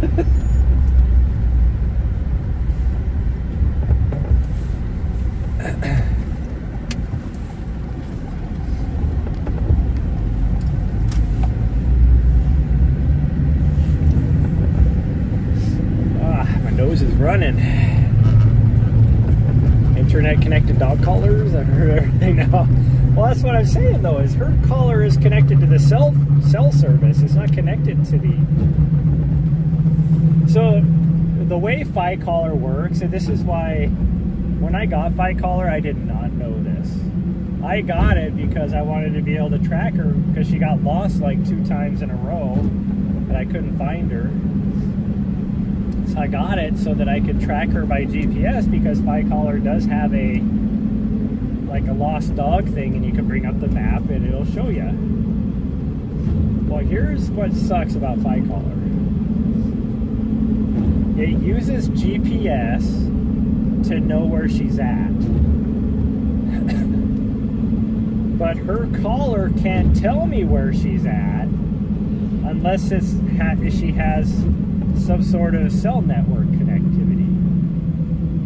My nose is running. Internet connected dog collars. I've heard everything now. Well, that's what I'm saying though, is her collar is connected to the cell service. It's not connected to the... So the way Fi collar works, and this is why when I got Fi collar, I did not know this. I got it because I wanted to be able to track her because she got lost like 2 times in a row and I couldn't find her. So I got it so that I could track her by GPS, because Fi collar does have a lost dog thing, and you can bring up the map and it'll show you. Well, here's what sucks about Fi collar. It uses GPS to know where she's at. But her collar can't tell me where she's at unless she has some sort of cell network connectivity.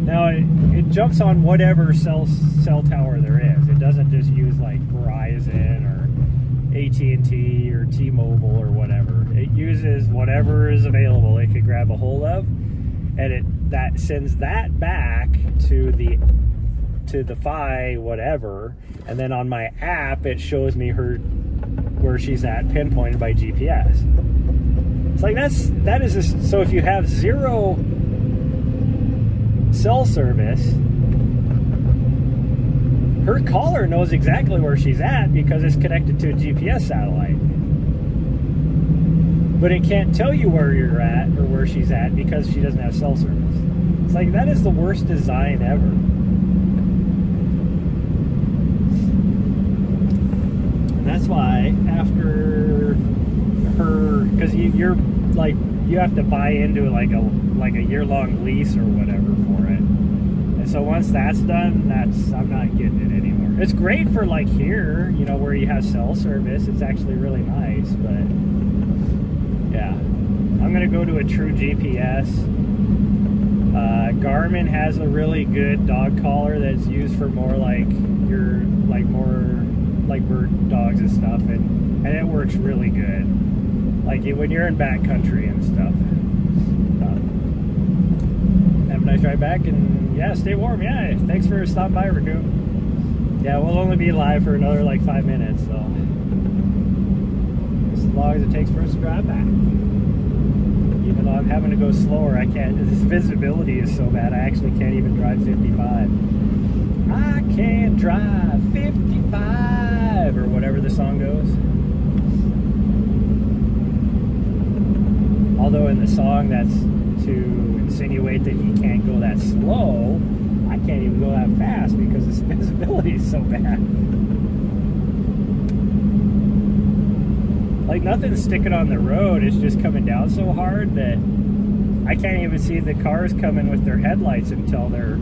Now it jumps on whatever cell tower there is. It doesn't just use like Verizon or AT&T or T-Mobile or whatever. It uses whatever is available it could grab a hold of, and that sends that back to the Fi whatever, and then on my app it shows me where she's at, pinpointed by GPS. It's like that is just, so if you have 0 cell service, her collar knows exactly where she's at because it's connected to a GPS satellite. but it can't tell you where you're at or where she's at because she doesn't have cell service. It's like, that is the worst design ever. And that's why after her, because you're like, you have to buy into like a year-long lease or whatever for it. And so once that's done, I'm not getting it anymore. It's great for like here, you know, where you have cell service. It's actually really nice, but yeah, I'm gonna go to a true GPS. Garmin has a really good dog collar that's used for more like your more like bird dogs and stuff, and it works really good. Like when you're in backcountry and stuff. Have a nice drive back, and yeah, stay warm. Yeah, thanks for stopping by, Raccoon. Yeah, we'll only be live for another like 5 minutes, so as long as it takes for us to drive back. Even though I'm having to go slower, I can't. This visibility is so bad, I actually can't even drive 55. I can't drive 55, or whatever the song goes. Although in the song, that's to insinuate that he can't go that slow. I can't even go that fast because his visibility is so bad. Like, nothing's sticking on the road. It's just coming down so hard that I can't even see the cars coming with their headlights until they're...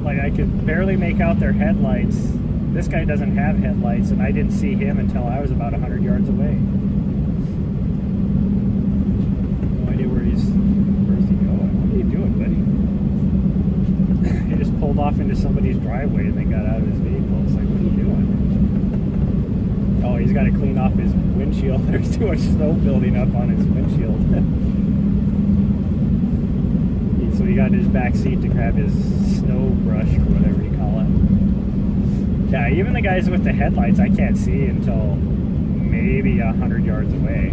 Like, I could barely make out their headlights. This guy doesn't have headlights, and I didn't see him until I was about 100 yards away. Where's he going? What are you doing, buddy? He just pulled off into somebody's driveway and then got out of his vehicle. It's like, what are you doing? Oh, he's got to clean off his windshield. There's too much snow building up on his windshield. So he got in his back seat to grab his snow brush or whatever you call it. Yeah, even the guys with the headlights I can't see until maybe 100 yards away.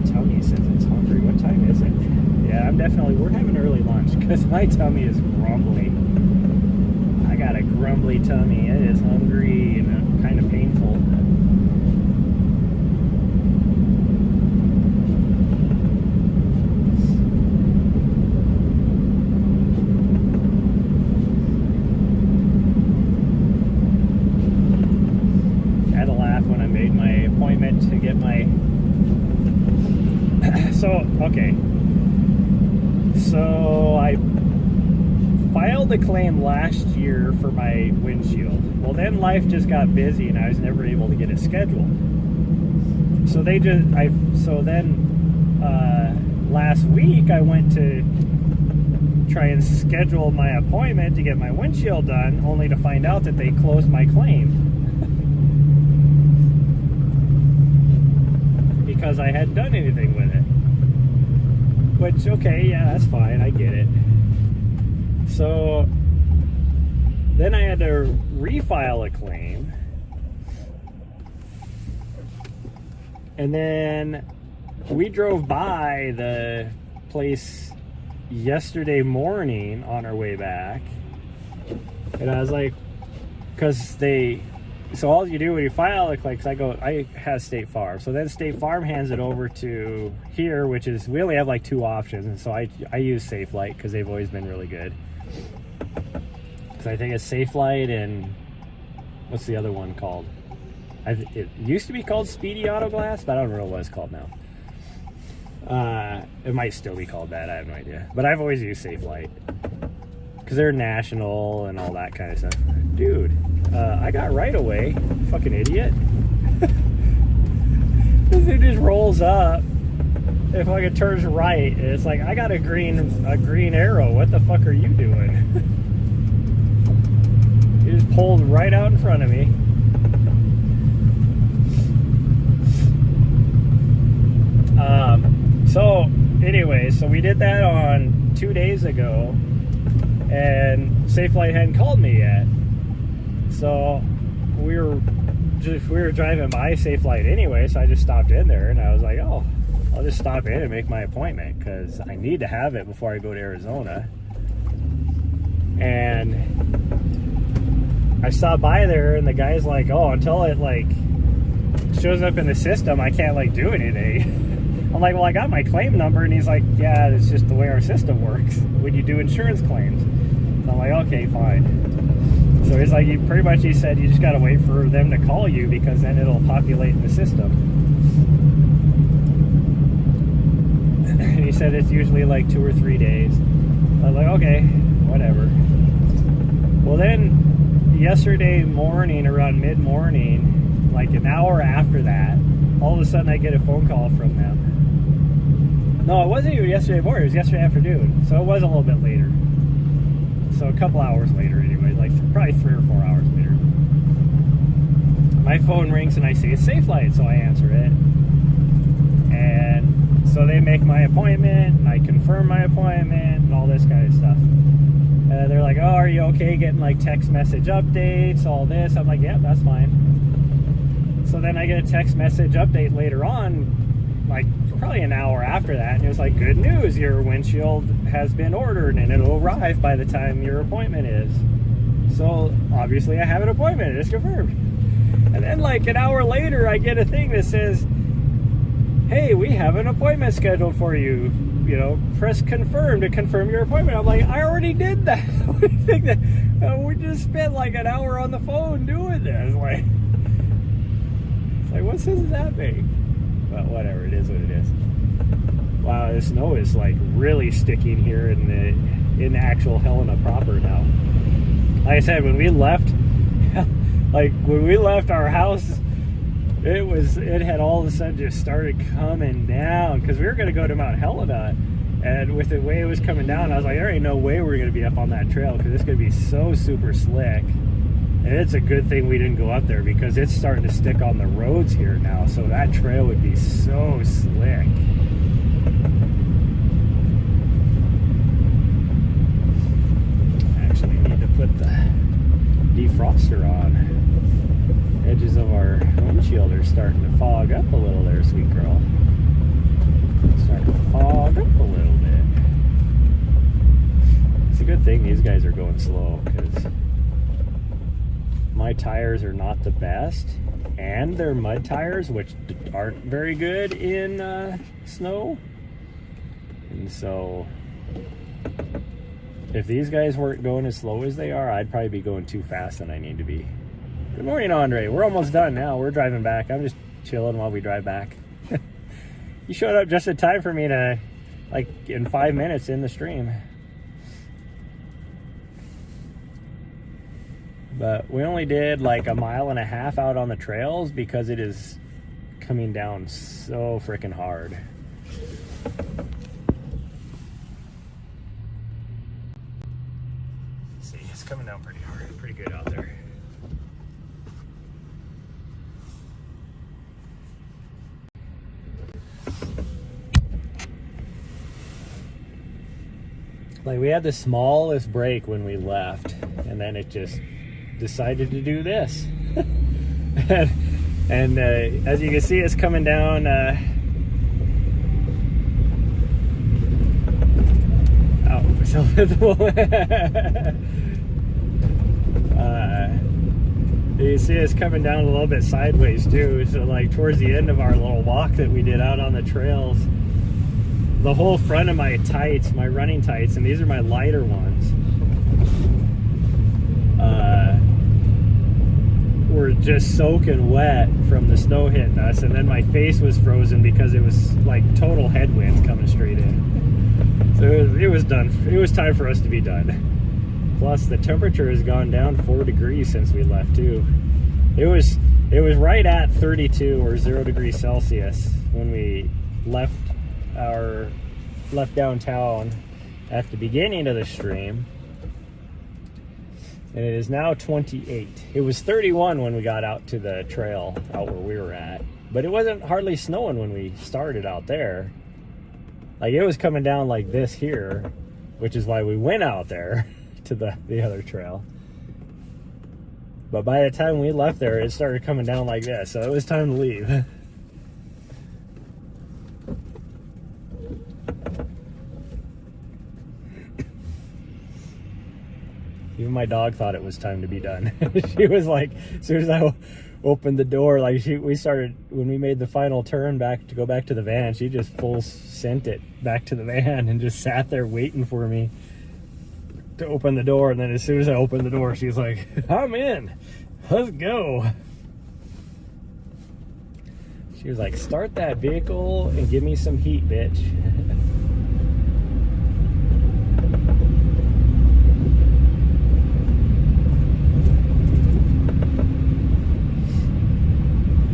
Tummy says it's hungry. What time is it? Yeah, we're having early lunch because my tummy is grumbly. I got a grumbly tummy. It is hungry and kind of painful. I had to laugh when I made my appointment to get my... So I filed a claim last year for my windshield. Well, then life just got busy and I was never able to get it scheduled. So last week I went to try and schedule my appointment to get my windshield done, only to find out that they closed my claim. Because I hadn't done anything with it. Which, okay, yeah, that's fine, I get it. So then I had to refile a claim. And then we drove by the place yesterday morning on our way back. And I was like, so all you do when you file a claim, because I have State Farm. So then State Farm hands it over to here, which is, we only have like 2 options. And so I use SafeLight because they've always been really good. Because I think it's SafeLight and what's the other one called? It used to be called Speedy Auto Glass, but I don't know what it's called now. It might still be called that, I have no idea. But I've always used SafeLight because they're national and all that kind of stuff. Dude, I got right away, fucking idiot. This dude just rolls up. If fucking turns right, it's like, I got a green arrow. What the fuck are you doing? He just pulled right out in front of me. So anyway, so we did that on 2 days ago, and SafeLight hadn't called me yet. So we were driving by SafeLight anyway, so I just stopped in there, and I was like, oh, I'll just stop in and make my appointment because I need to have it before I go to Arizona. And I stopped by there, and the guy's like, oh, until it like shows up in the system, I can't like do anything. I'm like, well, I got my claim number, and he's like, yeah, it's just the way our system works when you do insurance claims. So I'm like, okay, fine. So he's like, he said you just got to wait for them to call you, because then it'll populate in the system. And he said it's usually like 2 or 3 days. I was like, okay, whatever. Well, then yesterday morning, around mid-morning, like an hour after that, all of a sudden I get a phone call from them. No, it wasn't even yesterday morning, it was yesterday afternoon. So it was a little bit later. So a couple hours later anyway, like probably 3 or 4 hours later. My phone rings and I see it's Safelite, so I answer it. And so they make my appointment, and I confirm my appointment, and all this kind of stuff. They're like, oh, are you okay getting like text message updates, all this? I'm like, yeah, that's fine. So then I get a text message update later on, like probably an hour after that, and it was like, good news, your windshield has been ordered and it'll arrive by the time your appointment is. So obviously I have an appointment, it's confirmed. And then like an hour later I get a thing that says, hey, we have an appointment scheduled for you. You know, press confirm to confirm your appointment. I'm like, I already did that. What do you think that we just spent like an hour on the phone doing this? Like, it's like, what sense does that make? But whatever, it is what it is. Wow, the snow is like really sticking here in actual Helena proper now. Like I said, when we left, like when we left our house, it had all of a sudden just started coming down, because we were going to go to Mount Helena, and with the way it was coming down, I was like, there ain't no way we're going to be up on that trail, because it's going to be so super slick. And it's a good thing we didn't go up there, because it's starting to stick on the roads here now, so that trail would be so slick. Actually need to put the defroster on. Edges of our windshield are starting to fog up a little there, sweet girl. Starting to fog up a little bit. It's a good thing these guys are going slow, because my tires are not the best, and they're mud tires, which aren't very good in snow. And so if these guys weren't going as slow as they are, I'd probably be going too fast than I need to be. Good morning, Andre. We're almost done now. We're driving back. I'm just chilling while we drive back. You showed up just in time for me to, like, in 5 minutes in the stream. But we only did like 1.5 miles out on the trails, because it is coming down so freaking hard. See, it's coming down pretty hard. Pretty good out there. Like, we had the smallest break when we left, and then it just decided to do this. and as you can see, it's coming down. You see it's coming down a little bit sideways too. So like towards the end of our little walk that we did out on the trails, the whole front of my tights, my running tights, and these are my lighter ones, were just soaking wet from the snow hitting us, and then my face was frozen because it was like total headwinds coming straight in. So it was done. It was time for us to be done. Plus the temperature has gone down 4 degrees since we left too. It was right at 32 or 0 degrees Celsius when we left downtown at the beginning of the stream, and it is now 28. It was 31 when we got out to the trail out where we were at, but it wasn't hardly snowing when we started out there. Like, it was coming down like this here, which is why we went out there to the other trail. But by the time we left there, it started coming down like this, so it was time to leave. Even my dog thought it was time to be done. She was like, as soon as I opened the door, like we started, when we made the final turn back to go back to the van, she just full sent it back to the van and just sat there waiting for me to open the door. And then as soon as I opened the door, she's like, I'm in, let's go. She was like, start that vehicle and give me some heat, bitch.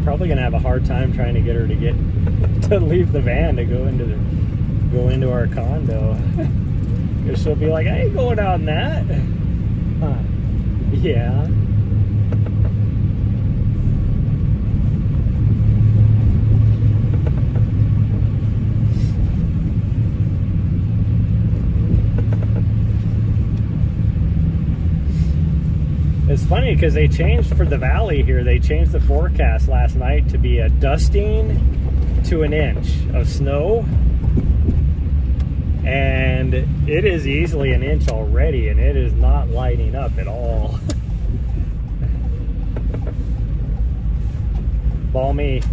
Probably gonna have a hard time trying to get her to leave the van to go into our condo. Because she'll be like, I ain't going out in that. Huh. Yeah. It's funny because they changed for the valley here. They changed the forecast last night to be a dusting to an inch of snow. And it is easily an inch already, and it is not lighting up at all. Balmy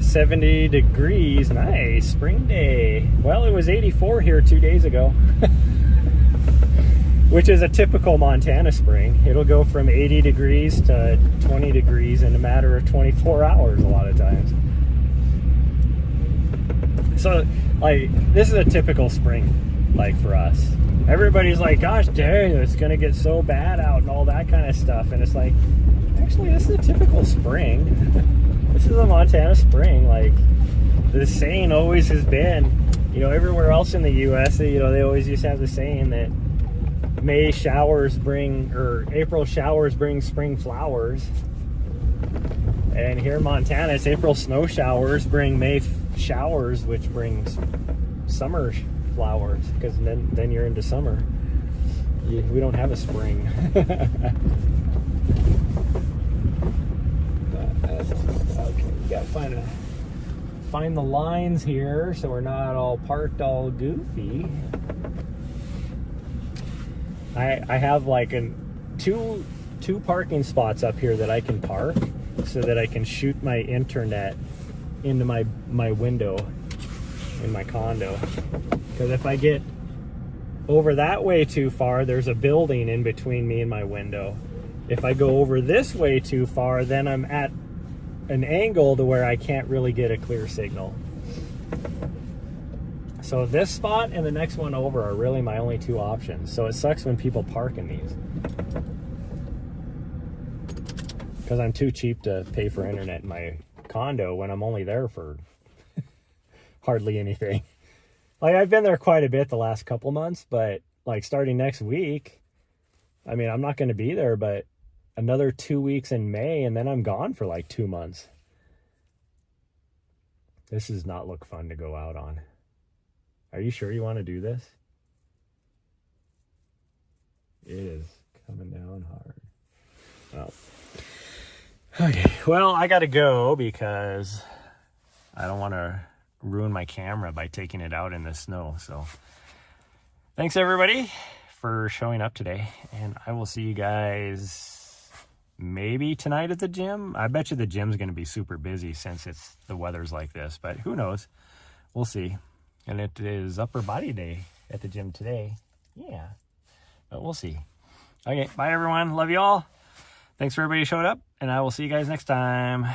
70 degrees. Nice. Spring day. Well, it was 84 here 2 days ago. Which is a typical Montana spring. It'll go from 80 degrees to 20 degrees in a matter of 24 hours a lot of times. So, like, this is a typical spring, like, for us. Everybody's like, gosh dang, it's gonna get so bad out and all that kind of stuff. And it's like, actually, this is a typical spring. This is a Montana spring. Like, the saying always has been, you know, everywhere else in the U.S., you know, they always used to have the saying that May showers bring, or April showers bring spring flowers. And here in Montana, it's April snow showers bring May showers, which brings summer flowers, because then you're into summer. We don't have a spring. Okay, we gotta find the lines here so we're not all parked all goofy. I have like two parking spots up here that I can park so that I can shoot my internet into my window in my condo. Because if I get over that way too far, there's a building in between me and my window. If I go over this way too far, then I'm at an angle to where I can't really get a clear signal. So this spot and the next one over are really my only two options. So it sucks when people park in these, because I'm too cheap to pay for internet in my condo when I'm only there for hardly anything. Like, I've been there quite a bit the last couple months, but like starting next week, I mean, I'm not going to be there, but another 2 weeks in May, and then I'm gone for like 2 months. This does not look fun to go out on. Are you sure you want to do this? It is coming down hard. Oh. Okay, well, I got to go because I don't want to ruin my camera by taking it out in the snow. So thanks, everybody, for showing up today. And I will see you guys maybe tonight at the gym. I bet you the gym's going to be super busy since the weather's like this. But who knows? We'll see. And it is upper body day at the gym today. Yeah, but we'll see. Okay, bye everyone. Love you all. Thanks for everybody who showed up, and I will see you guys next time.